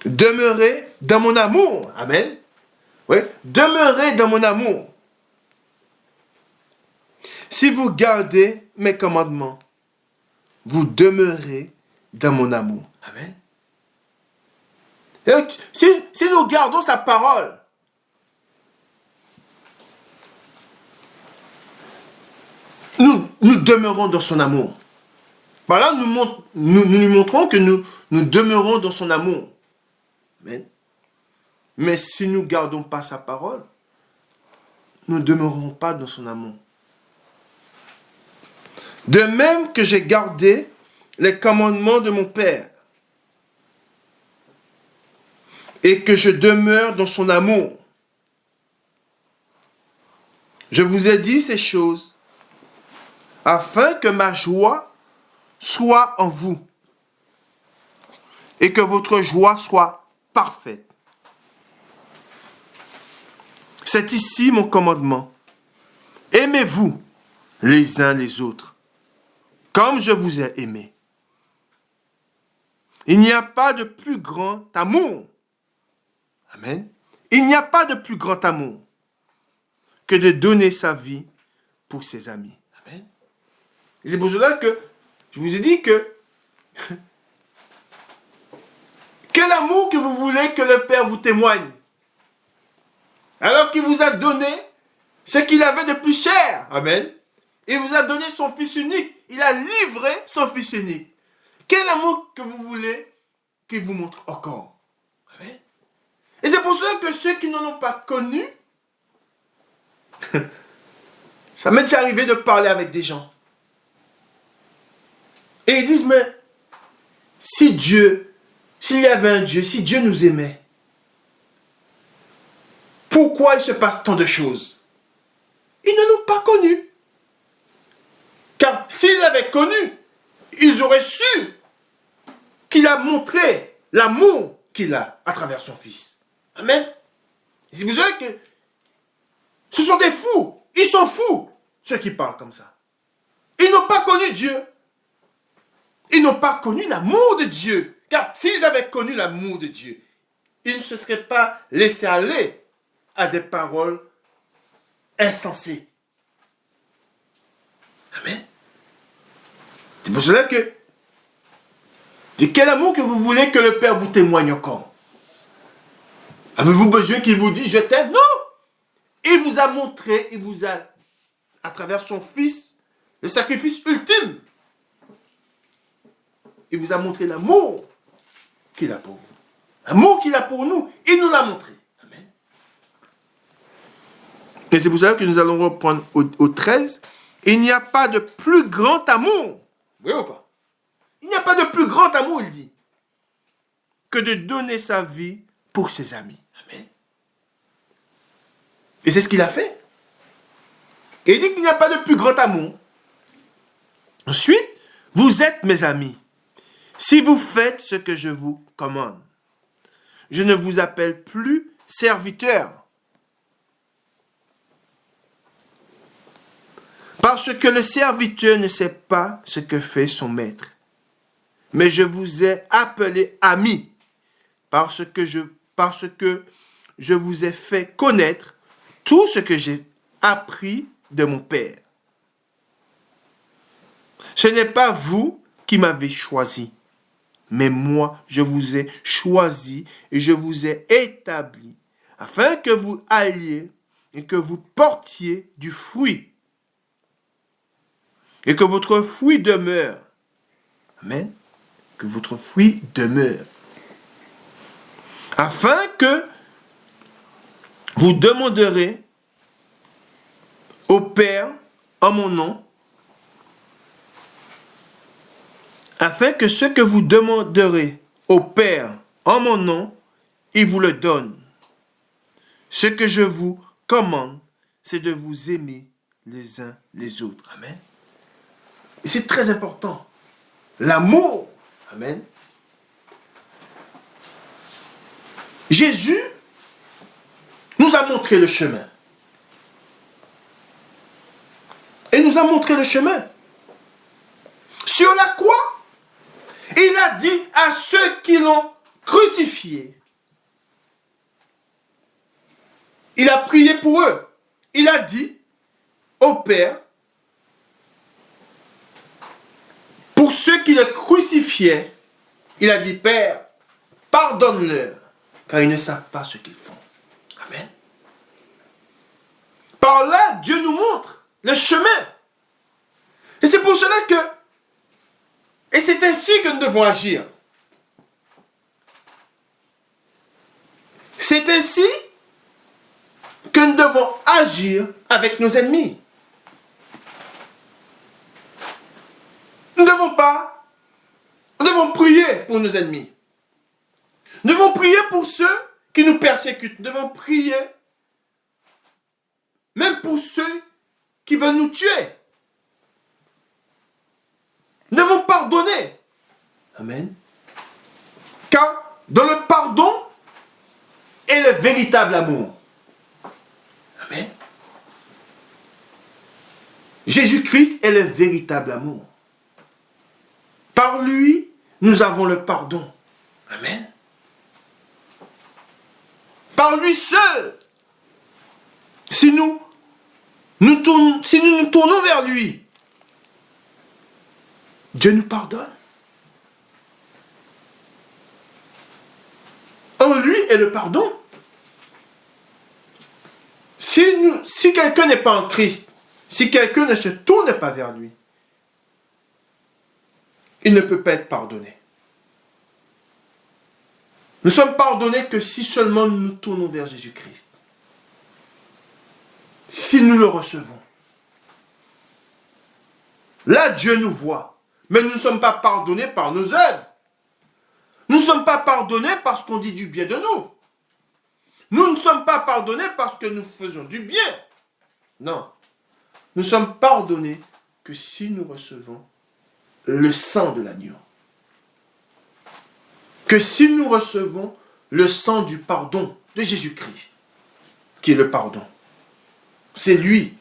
Speaker 1: Demeurez dans mon amour. Amen. Oui, demeurez dans mon amour. Si vous gardez mes commandements, vous demeurez dans mon amour. Amen. Et si nous gardons sa parole, nous demeurons dans son amour. Par là, nous lui montrons que nous demeurons dans son amour. Amen. Mais si nous ne gardons pas sa parole, nous ne demeurons pas dans son amour. De même que j'ai gardé les commandements de mon Père et que je demeure dans son amour. Je vous ai dit ces choses afin que ma joie soit en vous et que votre joie soit parfaite. C'est ici mon commandement. Aimez-vous les uns les autres comme je vous ai aimé. Il n'y a pas de plus grand amour. Amen. Il n'y a pas de plus grand amour que de donner sa vie pour ses amis. Amen. Et c'est pour cela que je vous ai dit que quel amour que vous voulez que le Père vous témoigne, alors qu'il vous a donné ce qu'il avait de plus cher. Amen. Il vous a donné son Fils unique. Il a livré son Fils unique. Quel amour que vous voulez qu'il vous montre encore. Amen. Et c'est pour cela que ceux qui n'en ont pas connu, ça m'est déjà arrivé de parler avec des gens. Et ils disent, mais s'il y avait un Dieu, si Dieu nous aimait, pourquoi il se passe tant de choses? Ils ne l'ont pas connu. Car s'ils l'avaient connu, ils auraient su qu'il a montré l'amour qu'il a à travers son Fils. Amen. C'est pour ça que ce sont des fous. Ils sont fous, ceux qui parlent comme ça. Ils n'ont pas connu Dieu. Ils n'ont pas connu l'amour de Dieu. Car s'ils avaient connu l'amour de Dieu, ils ne se seraient pas laissés aller à des paroles insensées. Amen. C'est pour cela que de quel amour que vous voulez que le Père vous témoigne encore? Avez-vous besoin qu'il vous dise je t'aime? Non. Il vous a montré, il vous a, à travers son Fils, le sacrifice ultime. Il vous a montré l'amour qu'il a pour vous. L'amour qu'il a pour nous, il nous l'a montré. Amen. Et c'est pour ça que nous allons reprendre au 13. Il n'y a pas de plus grand amour. Oui ou pas? Il n'y a pas de plus grand amour, il dit, que de donner sa vie pour ses amis. Amen. Et c'est ce qu'il a fait. Et il dit qu'il n'y a pas de plus grand amour. Ensuite, vous êtes mes amis, si vous faites ce que je vous commande. Je ne vous appelle plus serviteur, parce que le serviteur ne sait pas ce que fait son maître. Mais je vous ai appelé amis, parce que je vous ai fait connaître tout ce que j'ai appris de mon Père. Ce n'est pas vous qui m'avez choisi, mais moi, je vous ai choisi et je vous ai établi, afin que vous alliez et que vous portiez du fruit, et que votre fruit demeure. Amen. Que votre fruit demeure. Afin que vous demanderez au Père en mon nom, afin que ce que vous demanderez au Père en mon nom, il vous le donne. Ce que je vous commande, c'est de vous aimer les uns les autres. Amen. Et c'est très important. L'amour. Amen. Jésus nous a montré le chemin. Et nous a montré le chemin. Sur la croix, il a dit à ceux qui l'ont crucifié. Il a prié pour eux. Il a dit au Père, pour ceux qui le crucifiaient, il a dit, Père, pardonne-leur, car ils ne savent pas ce qu'ils font. Amen. Par là, Dieu nous montre le chemin. Et c'est pour cela que, et c'est ainsi que nous devons agir. C'est ainsi que nous devons agir avec nos ennemis. Nous devons prier pour nos ennemis. Nous devons prier pour ceux qui nous persécutent. Nous devons prier même pour ceux qui veulent nous tuer. Nous devons pardonner. Amen. Car dans le pardon est le véritable amour. Amen. Jésus-Christ est le véritable amour. Par lui, nous avons le pardon. Amen. Par lui seul, si nous nous tournons vers lui, Dieu nous pardonne. En lui est le pardon. Si quelqu'un n'est pas en Christ, si quelqu'un ne se tourne pas vers lui, il ne peut pas être pardonné. Nous sommes pardonnés que si seulement nous nous tournons vers Jésus-Christ. Si nous le recevons. Là, Dieu nous voit. Mais nous ne sommes pas pardonnés par nos œuvres. Nous ne sommes pas pardonnés parce qu'on dit du bien de nous. Nous ne sommes pas pardonnés parce que nous faisons du bien. Non. Nous sommes pardonnés que si nous recevons le sang de l'agneau. Que si nous recevons le sang du pardon de Jésus-Christ, qui est le pardon. C'est lui.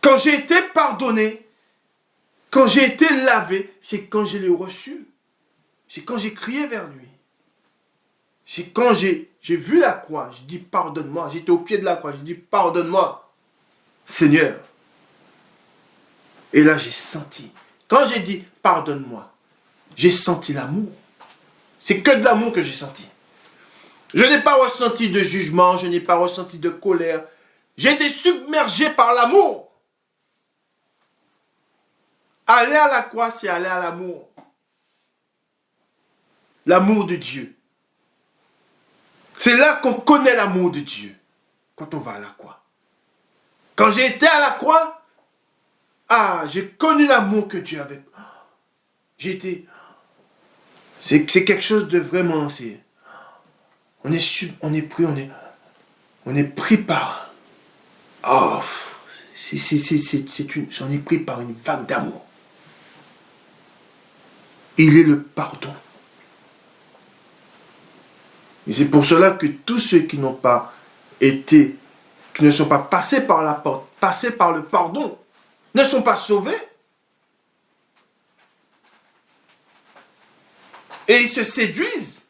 Speaker 1: Quand j'ai été pardonné, quand j'ai été lavé, c'est quand je l'ai reçu. C'est quand j'ai crié vers lui. C'est quand j'ai vu la croix, je dis pardonne-moi. J'étais au pied de la croix, je dis pardonne-moi, Seigneur. Et là j'ai senti. Quand j'ai dit pardonne-moi, j'ai senti l'amour. C'est que de l'amour que j'ai senti. Je n'ai pas ressenti de jugement, je n'ai pas ressenti de colère. J'ai été submergé par l'amour. Aller à la croix, c'est aller à l'amour. L'amour de Dieu. C'est là qu'on connaît l'amour de Dieu. Quand on va à la croix. Quand j'ai été à la croix, j'ai connu l'amour que Dieu avait. J'ai été... C'est quelque chose de vraiment... On est pris par... on est pris par une vague d'amour. Il est le pardon. Et c'est pour cela que tous ceux qui n'ont pas été, qui ne sont pas passés par la porte, passés par le pardon, ne sont pas sauvés. Et ils se séduisent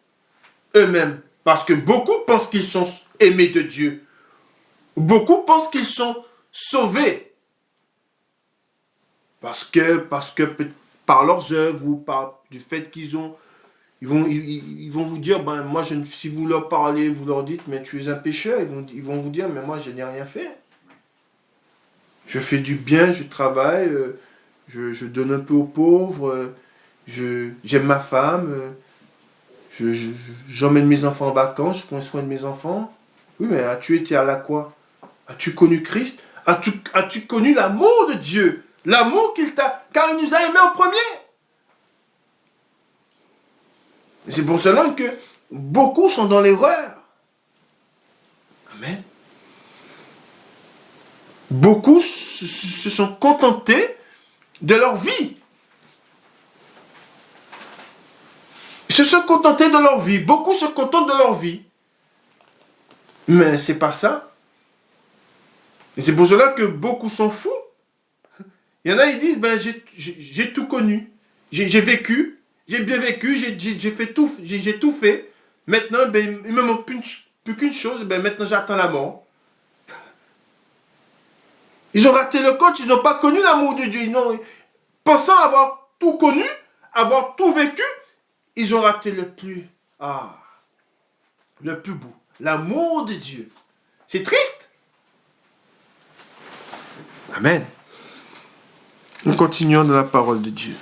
Speaker 1: eux-mêmes. Parce que beaucoup pensent qu'ils sont aimés de Dieu. Beaucoup pensent qu'ils sont sauvés. Parce que par leurs œuvres ou par du fait qu'ils ont, ils vont vous dire, ben moi, si vous leur parlez, vous leur dites, mais tu es un pécheur, ils vont vous dire, mais moi, je n'ai rien fait. Je fais du bien, je travaille, je donne un peu aux pauvres, j'aime ma femme, j'emmène mes enfants en vacances, je prends soin de mes enfants. Oui, mais as-tu été à la quoi? As-tu connu Christ? As-tu connu l'amour de Dieu? L'amour qu'il t'a... Car il nous a aimés en premier. Et c'est pour cela que beaucoup sont dans l'erreur. Amen. Beaucoup se sont contentés de leur vie. Ils se sont contentés de leur vie. Beaucoup se contentent de leur vie. Mais c'est pas ça. Et c'est pour cela que beaucoup sont fous. Il y en a, ils disent, ben, j'ai tout connu. J'ai vécu. J'ai bien vécu. J'ai fait tout. J'ai tout fait. Maintenant, ben, il me manque plus qu'une chose. Ben, maintenant, j'attends la mort. Ils ont raté le coach. Ils n'ont pas connu l'amour de Dieu. Pensant avoir tout connu, avoir tout vécu, ils ont raté le plus beau. L'amour de Dieu. C'est triste. Amen. Nous continuons dans la parole de Dieu.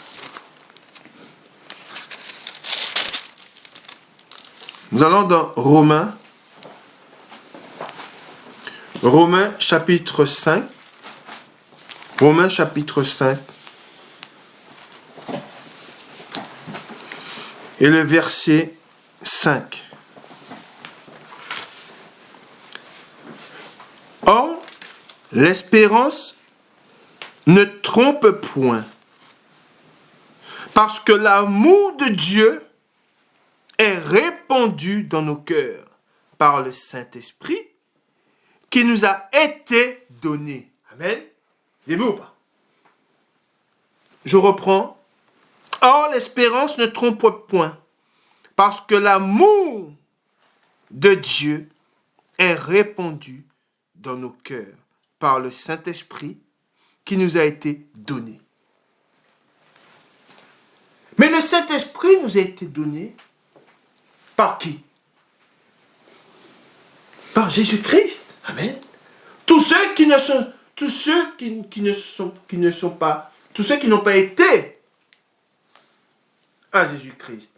Speaker 1: Nous allons dans Romains. Romains chapitre 5. Romains chapitre 5. Et le verset 5. Or, l'espérance ne trompe point, parce que l'amour de Dieu est répandu dans nos cœurs par le Saint-Esprit qui nous a été donné. Amen. Avez-vous ou pas? Je reprends. Or, l'espérance ne trompe point, parce que l'amour de Dieu est répandu dans nos cœurs par le Saint-Esprit qui nous a été donné. Mais le Saint-Esprit nous a été donné par qui? Par Jésus-Christ. Amen. Tous ceux qui n'ont pas été à Jésus-Christ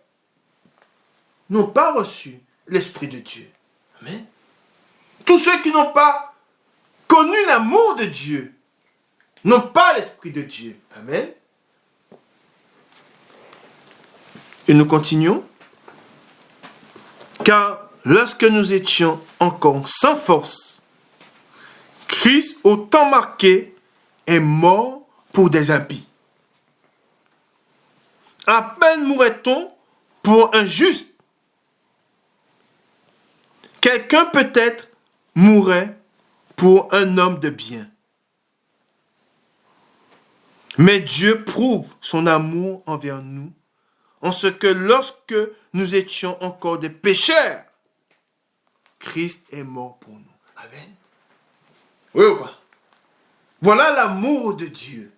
Speaker 1: n'ont pas reçu l'Esprit de Dieu. Amen. Tous ceux qui n'ont pas connu l'amour de Dieu n'ont pas l'Esprit de Dieu. Amen. Et nous continuons. Car lorsque nous étions encore sans force, Christ, au temps marqué, est mort pour des impies. À peine mourrait-on pour un juste. Quelqu'un peut-être mourrait pour un homme de bien. Mais Dieu prouve son amour envers nous en ce que lorsque nous étions encore des pécheurs, Christ est mort pour nous. Amen. Oui ou pas? Voilà l'amour de Dieu.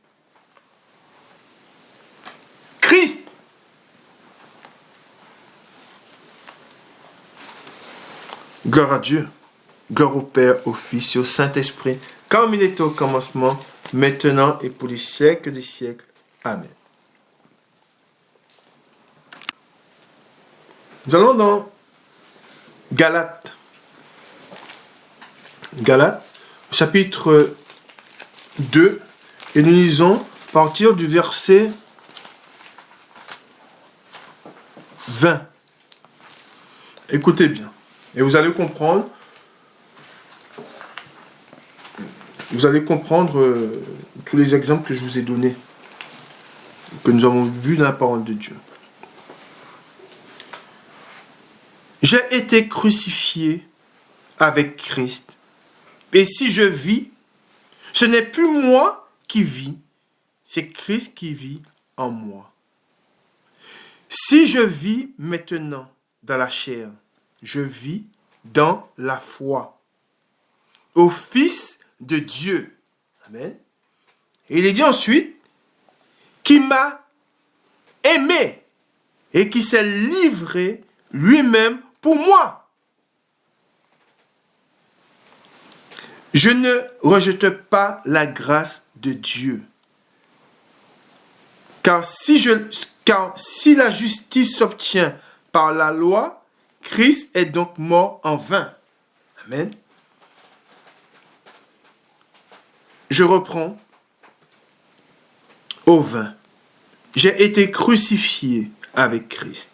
Speaker 1: Christ. Gloire à Dieu. Gloire au Père, au Fils et au Saint-Esprit, comme il était au commencement, maintenant et pour les siècles des siècles. Amen. Nous allons dans Galates. Galates, chapitre 2, et nous lisons à partir du verset 20. Écoutez bien, et vous allez comprendre. Vous allez comprendre tous les exemples que je vous ai donnés, que nous avons vus dans la parole de Dieu. J'ai été crucifié avec Christ. Et si je vis, ce n'est plus moi qui vis, c'est Christ qui vit en moi. Si je vis maintenant dans la chair, je vis dans la foi. au Fils de Dieu. Amen. Et il est dit ensuite, qui m'a aimé et qui s'est livré lui-même pour moi. Je ne rejette pas la grâce de Dieu. Car si la justice s'obtient par la loi, Christ est donc mort en vain. Amen. Je reprends au vain. J'ai été crucifié avec Christ.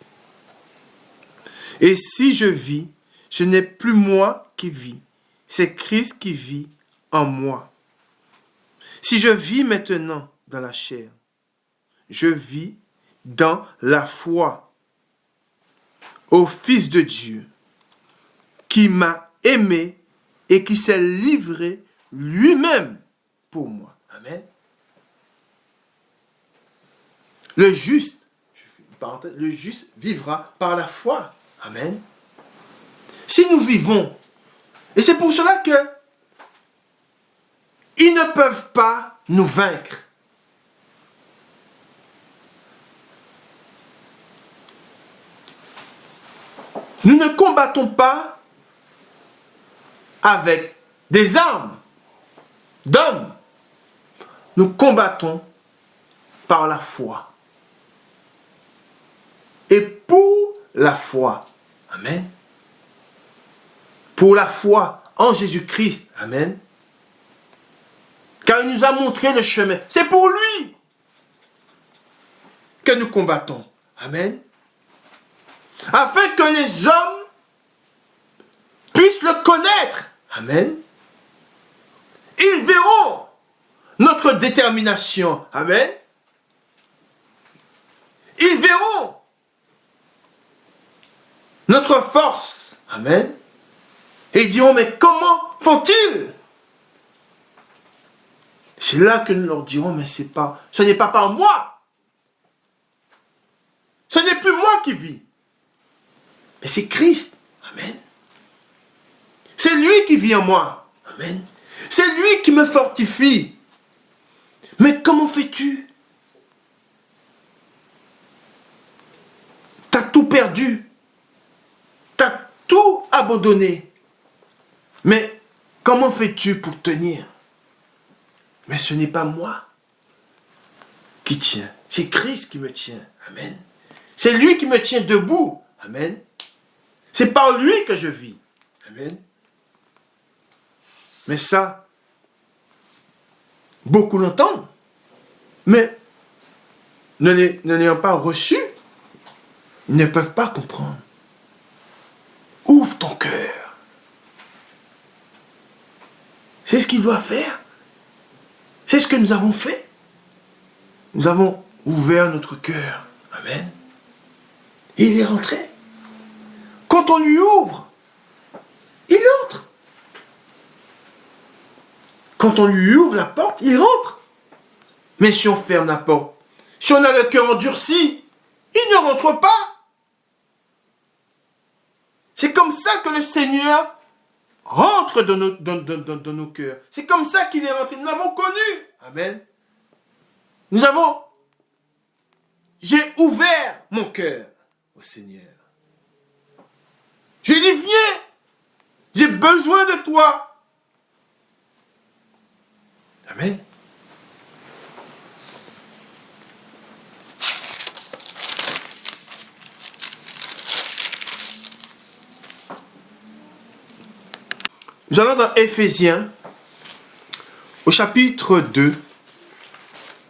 Speaker 1: Et si je vis, ce n'est plus moi qui vis, c'est Christ qui vit en moi. Si je vis maintenant dans la chair, je vis dans la foi au Fils de Dieu qui m'a aimé et qui s'est livré lui-même pour moi. Amen. Le juste vivra par la foi. Amen. Si nous vivons, et c'est pour cela que ils ne peuvent pas nous vaincre. Nous ne combattons pas avec des armes d'hommes. Nous combattons par la foi. Et pour la foi. Amen. Pour la foi en Jésus-Christ. Amen. Car il nous a montré le chemin. C'est pour lui que nous combattons. Amen. Afin que les hommes puissent le connaître. Amen. Ils verront notre détermination. Amen. Ils verront notre force. Amen. Et ils diront, mais comment font-ils? C'est là que nous leur dirons, mais ce n'est pas par moi. Ce n'est plus moi qui vis. Mais c'est Christ. Amen. C'est lui qui vit en moi. Amen. C'est lui qui me fortifie. Mais comment fais-tu? Tu as tout perdu. Tu as tout abandonné. Mais comment fais-tu pour tenir? Mais ce n'est pas moi qui tiens. C'est Christ qui me tient. Amen. C'est lui qui me tient debout. Amen. C'est par lui que je vis. Amen. Mais ça, beaucoup l'entendent. Mais ne l'ayant pas reçu, ils ne peuvent pas comprendre. Ouvre ton cœur. C'est ce qu'il doit faire. C'est ce que nous avons fait. Nous avons ouvert notre cœur. Amen. Et il est rentré. Quand on lui ouvre, il entre. Quand on lui ouvre la porte, il rentre. Mais si on ferme la porte, si on a le cœur endurci, il ne rentre pas. C'est comme ça que le Seigneur rentre dans nos cœurs. C'est comme ça qu'il est rentré. Nous l'avons connu. Amen. J'ai ouvert mon cœur au Seigneur. Je lui ai dit, viens, j'ai besoin de toi. Amen. Nous allons dans Éphésiens, au chapitre 2.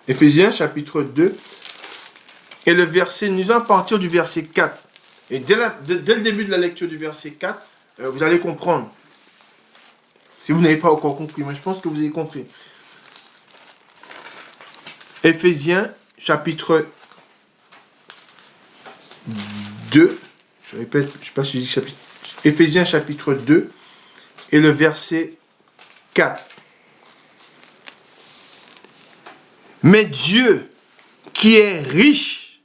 Speaker 1: Éphésiens, chapitre 2. Et le verset, nous allons partir du verset 4. Et dès le début de la lecture du verset 4, vous allez comprendre. Si vous n'avez pas encore compris, mais je pense que vous avez compris. Éphésiens, chapitre 2. Je répète, je ne sais pas si je dis chapitre. Éphésiens, chapitre 2. Et le verset 4. Mais Dieu, qui est riche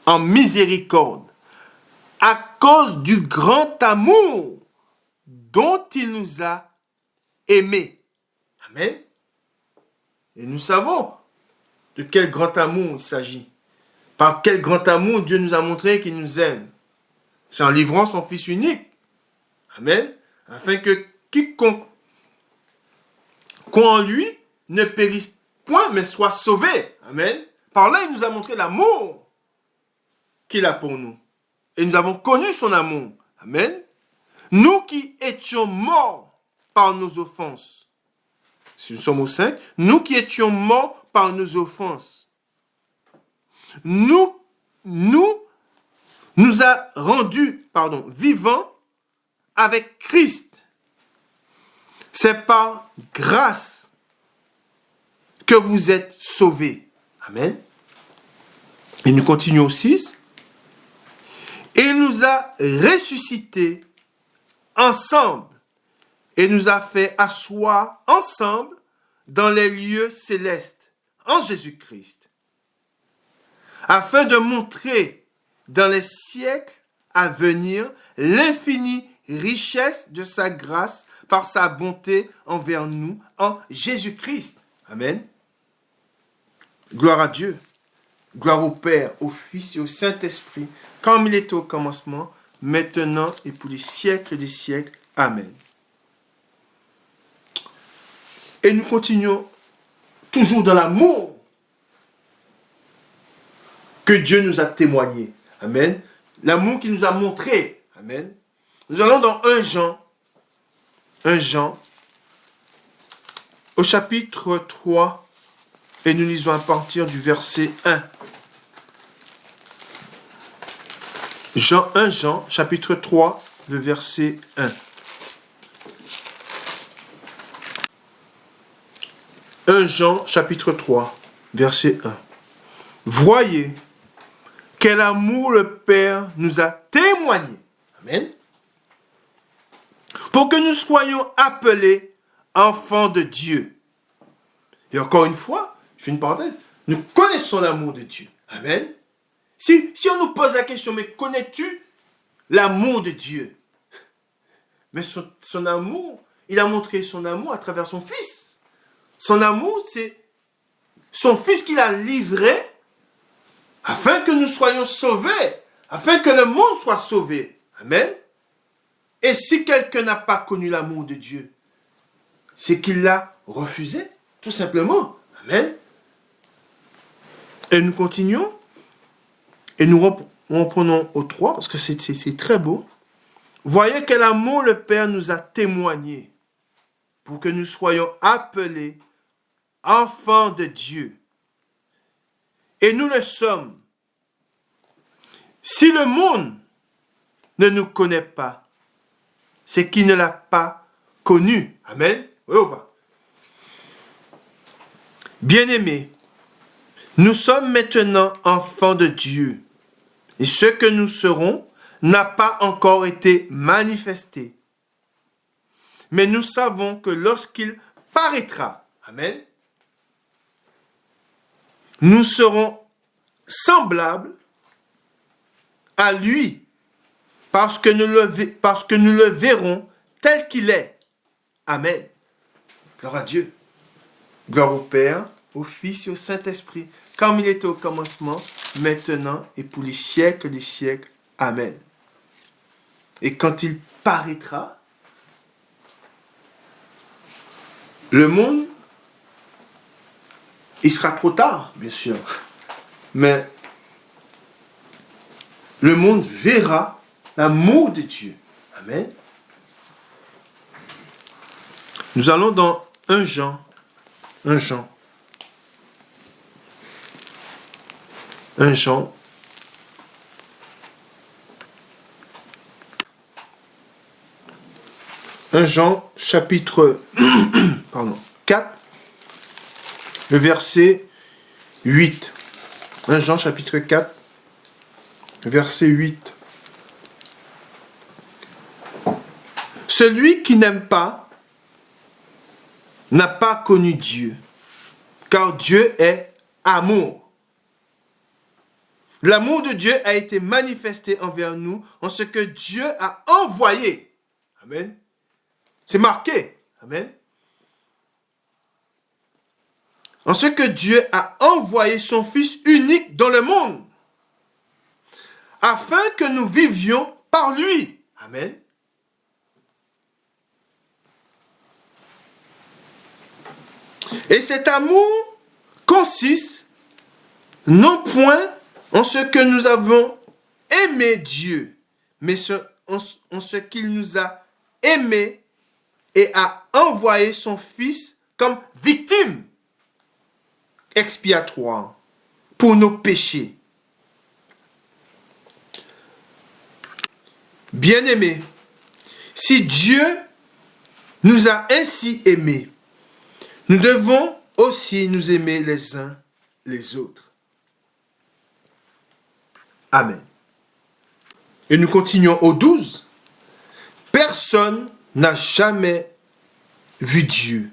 Speaker 1: en miséricorde, à cause du grand amour dont il nous a aimé. Amen. Et nous savons de quel grand amour il s'agit. Par quel grand amour Dieu nous a montré qu'il nous aime. C'est en livrant son Fils unique. Amen. Afin que quiconque croit en lui ne périsse point, mais soit sauvé. Amen. Par là, il nous a montré l'amour qu'il a pour nous. Et nous avons connu son amour. Amen. Nous qui étions morts par nos offenses. Si nous sommes au 5, nous qui étions morts par nos offenses. Nous a rendus, vivants avec Christ. C'est par grâce que vous êtes sauvés. Amen. Et nous continuons au 6. Et il nous a ressuscités ensemble et nous a fait asseoir ensemble dans les lieux célestes en Jésus-Christ, afin de montrer dans les siècles à venir l'infinie richesse de sa grâce par sa bonté envers nous en Jésus-Christ. Amen. Gloire à Dieu. Gloire au Père, au Fils et au Saint-Esprit, comme il était au commencement, maintenant et pour les siècles des siècles. Amen. Et nous continuons toujours dans l'amour que Dieu nous a témoigné. Amen. L'amour qu'il nous a montré. Amen. Nous allons dans 1 Jean, au chapitre 3, et nous lisons à partir du verset 1. 1 Jean, chapitre 3, le verset 1. 1 Jean, chapitre 3, verset 1. Voyez quel amour le Père nous a témoigné. Amen. Pour que nous soyons appelés enfants de Dieu. Et encore une fois, je fais une parenthèse, nous connaissons l'amour de Dieu. Amen. Si on nous pose la question, mais connais-tu l'amour de Dieu? Mais son amour, il a montré son amour à travers son Fils. Son amour, c'est son Fils qu'il a livré afin que nous soyons sauvés, afin que le monde soit sauvé. Amen. Et si quelqu'un n'a pas connu l'amour de Dieu, c'est qu'il l'a refusé, tout simplement. Amen. Et nous continuons. Et nous reprenons au 3, parce que c'est très beau. Voyez quel amour le Père nous a témoigné pour que nous soyons appelés enfants de Dieu. Et nous le sommes. Si le monde ne nous connaît pas, c'est qu'il ne l'a pas connu. Amen. Oui ou pas? Bien-aimés, nous sommes maintenant enfants de Dieu. Et ce que nous serons n'a pas encore été manifesté. Mais nous savons que lorsqu'il paraîtra, amen, nous serons semblables à lui parce que nous le verrons tel qu'il est. Amen. Gloire à Dieu. Gloire au Père, au Fils et au Saint-Esprit, comme il était au commencement, maintenant et pour les siècles des siècles. Amen. Et quand il paraîtra, le monde, il sera trop tard, bien sûr, mais le monde verra l'amour de Dieu. Amen. Nous allons dans 1 Jean. 1 Jean. 1 Jean. Jean, chapitre 4, le verset 8. 1 Jean, chapitre 4, verset 8. Celui qui n'aime pas n'a pas connu Dieu, car Dieu est amour. L'amour de Dieu a été manifesté envers nous en ce que Dieu a envoyé. Amen. C'est marqué. Amen. en ce que Dieu a envoyé son Fils unique dans le monde, afin que nous vivions par lui. Amen. Et cet amour consiste non point en ce que nous avons aimé Dieu, mais en ce qu'il nous a aimés et a envoyé son Fils comme victime expiatoire pour nos péchés. Bien-aimés, si Dieu nous a ainsi aimés, nous devons aussi nous aimer les uns les autres. Amen. Et nous continuons au 12. Personne n'a jamais vu Dieu.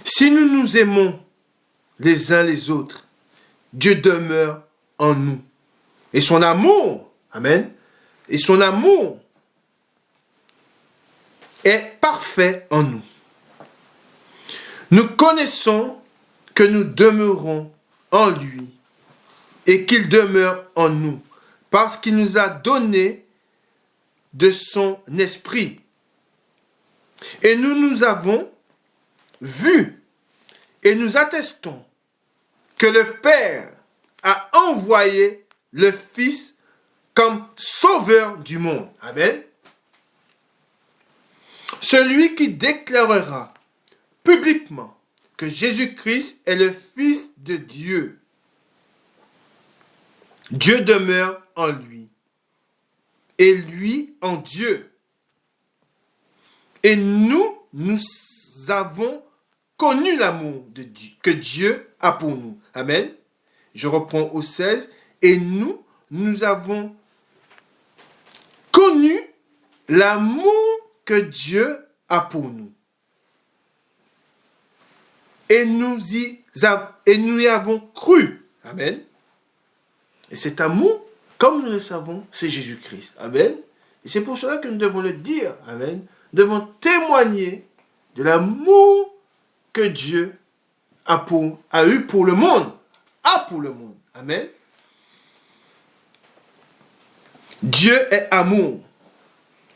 Speaker 1: Si nous nous aimons les uns les autres, Dieu demeure en nous. Et son amour, amen, et son amour est parfait en nous. Nous connaissons que nous demeurons en lui et qu'il demeure en nous, parce qu'il nous a donné de son esprit. Et nous avons vu et nous attestons que le Père a envoyé le Fils comme sauveur du monde. Amen. Celui qui déclarera publiquement que Jésus-Christ est le Fils de Dieu, Dieu demeure en lui et lui en Dieu. Et nous avons connu l'amour de Dieu, que Dieu a pour nous. Amen. Je reprends au 16. Et nous avons connu l'amour que Dieu a pour nous. Et nous y avons cru. Amen. Et cet amour, comme nous le savons, c'est Jésus-Christ. Amen. Et c'est pour cela que nous devons le dire. Amen. Nous devons témoigner de l'amour que Dieu a eu pour le monde. A pour le monde. Amen. Dieu est amour.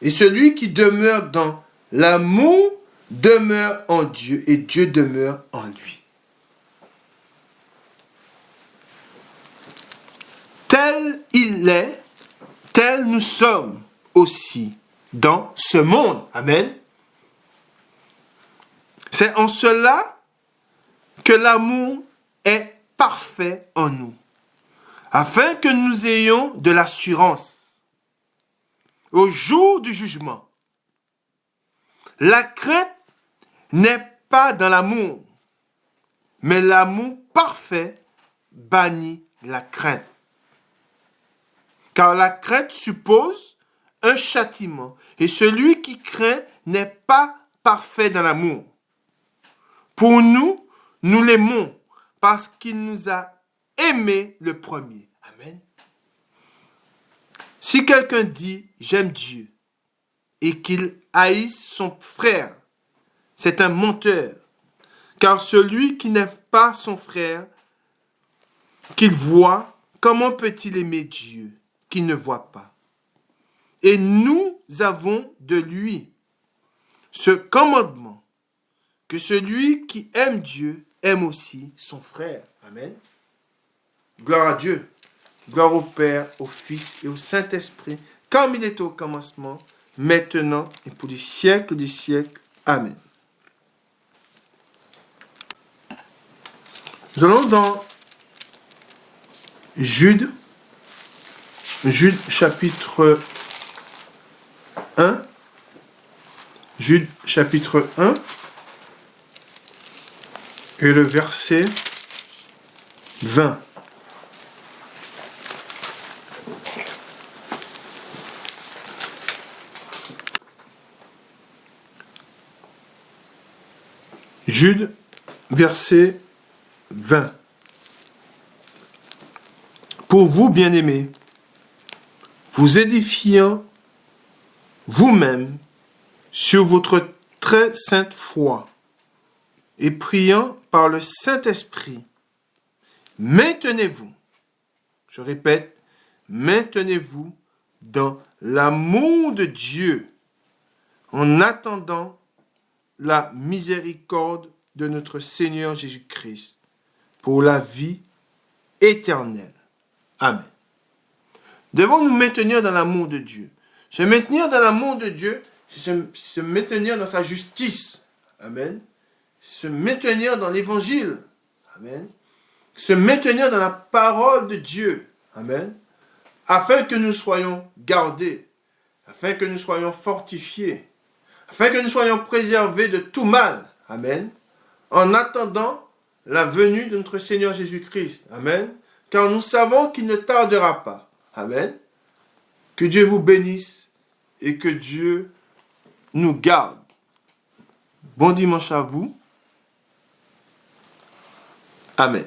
Speaker 1: Et celui qui demeure dans l'amour demeure en Dieu et Dieu demeure en lui. Tel il est, tel nous sommes aussi dans ce monde. Amen. C'est en cela que l'amour est parfait en nous, afin que nous ayons de l'assurance au jour du jugement. La crainte n'est pas dans l'amour, mais l'amour parfait bannit la crainte. Car la crainte suppose un châtiment, et celui qui craint n'est pas parfait dans l'amour. Pour nous, nous l'aimons parce qu'il nous a aimés le premier. Amen. Si quelqu'un dit « j'aime Dieu » et qu'il haïsse son frère, c'est un menteur. Car celui qui n'aime pas son frère, qu'il voit, comment peut-il aimer Dieu qu'il ne voit pas? Et nous avons de lui ce commandement, que celui qui aime Dieu aime aussi son frère. Amen. Gloire à Dieu. Gloire au Père, au Fils et au Saint-Esprit, comme il était au commencement, maintenant et pour les siècles des siècles. Amen. Nous allons dans Jude chapitre 1. Jude chapitre 1 et le verset 20. Jude, verset 20. Pour vous, bien-aimés, vous édifiant vous-même sur votre très sainte foi et priant par le Saint-Esprit. Maintenez-vous, je répète, maintenez-vous dans l'amour de Dieu en attendant la miséricorde de notre Seigneur Jésus-Christ pour la vie éternelle. Amen. Devons nous maintenir dans l'amour de Dieu. Se maintenir dans l'amour de Dieu, c'est se maintenir dans sa justice. Amen. Se maintenir dans l'évangile. Amen. Se maintenir dans la parole de Dieu. Amen. Afin que nous soyons gardés, afin que nous soyons fortifiés, afin que nous soyons préservés de tout mal. Amen. En attendant la venue de notre Seigneur Jésus-Christ. Amen. Car nous savons qu'il ne tardera pas. Amen. Que Dieu vous bénisse et que Dieu nous garde. Bon dimanche à vous. Amen.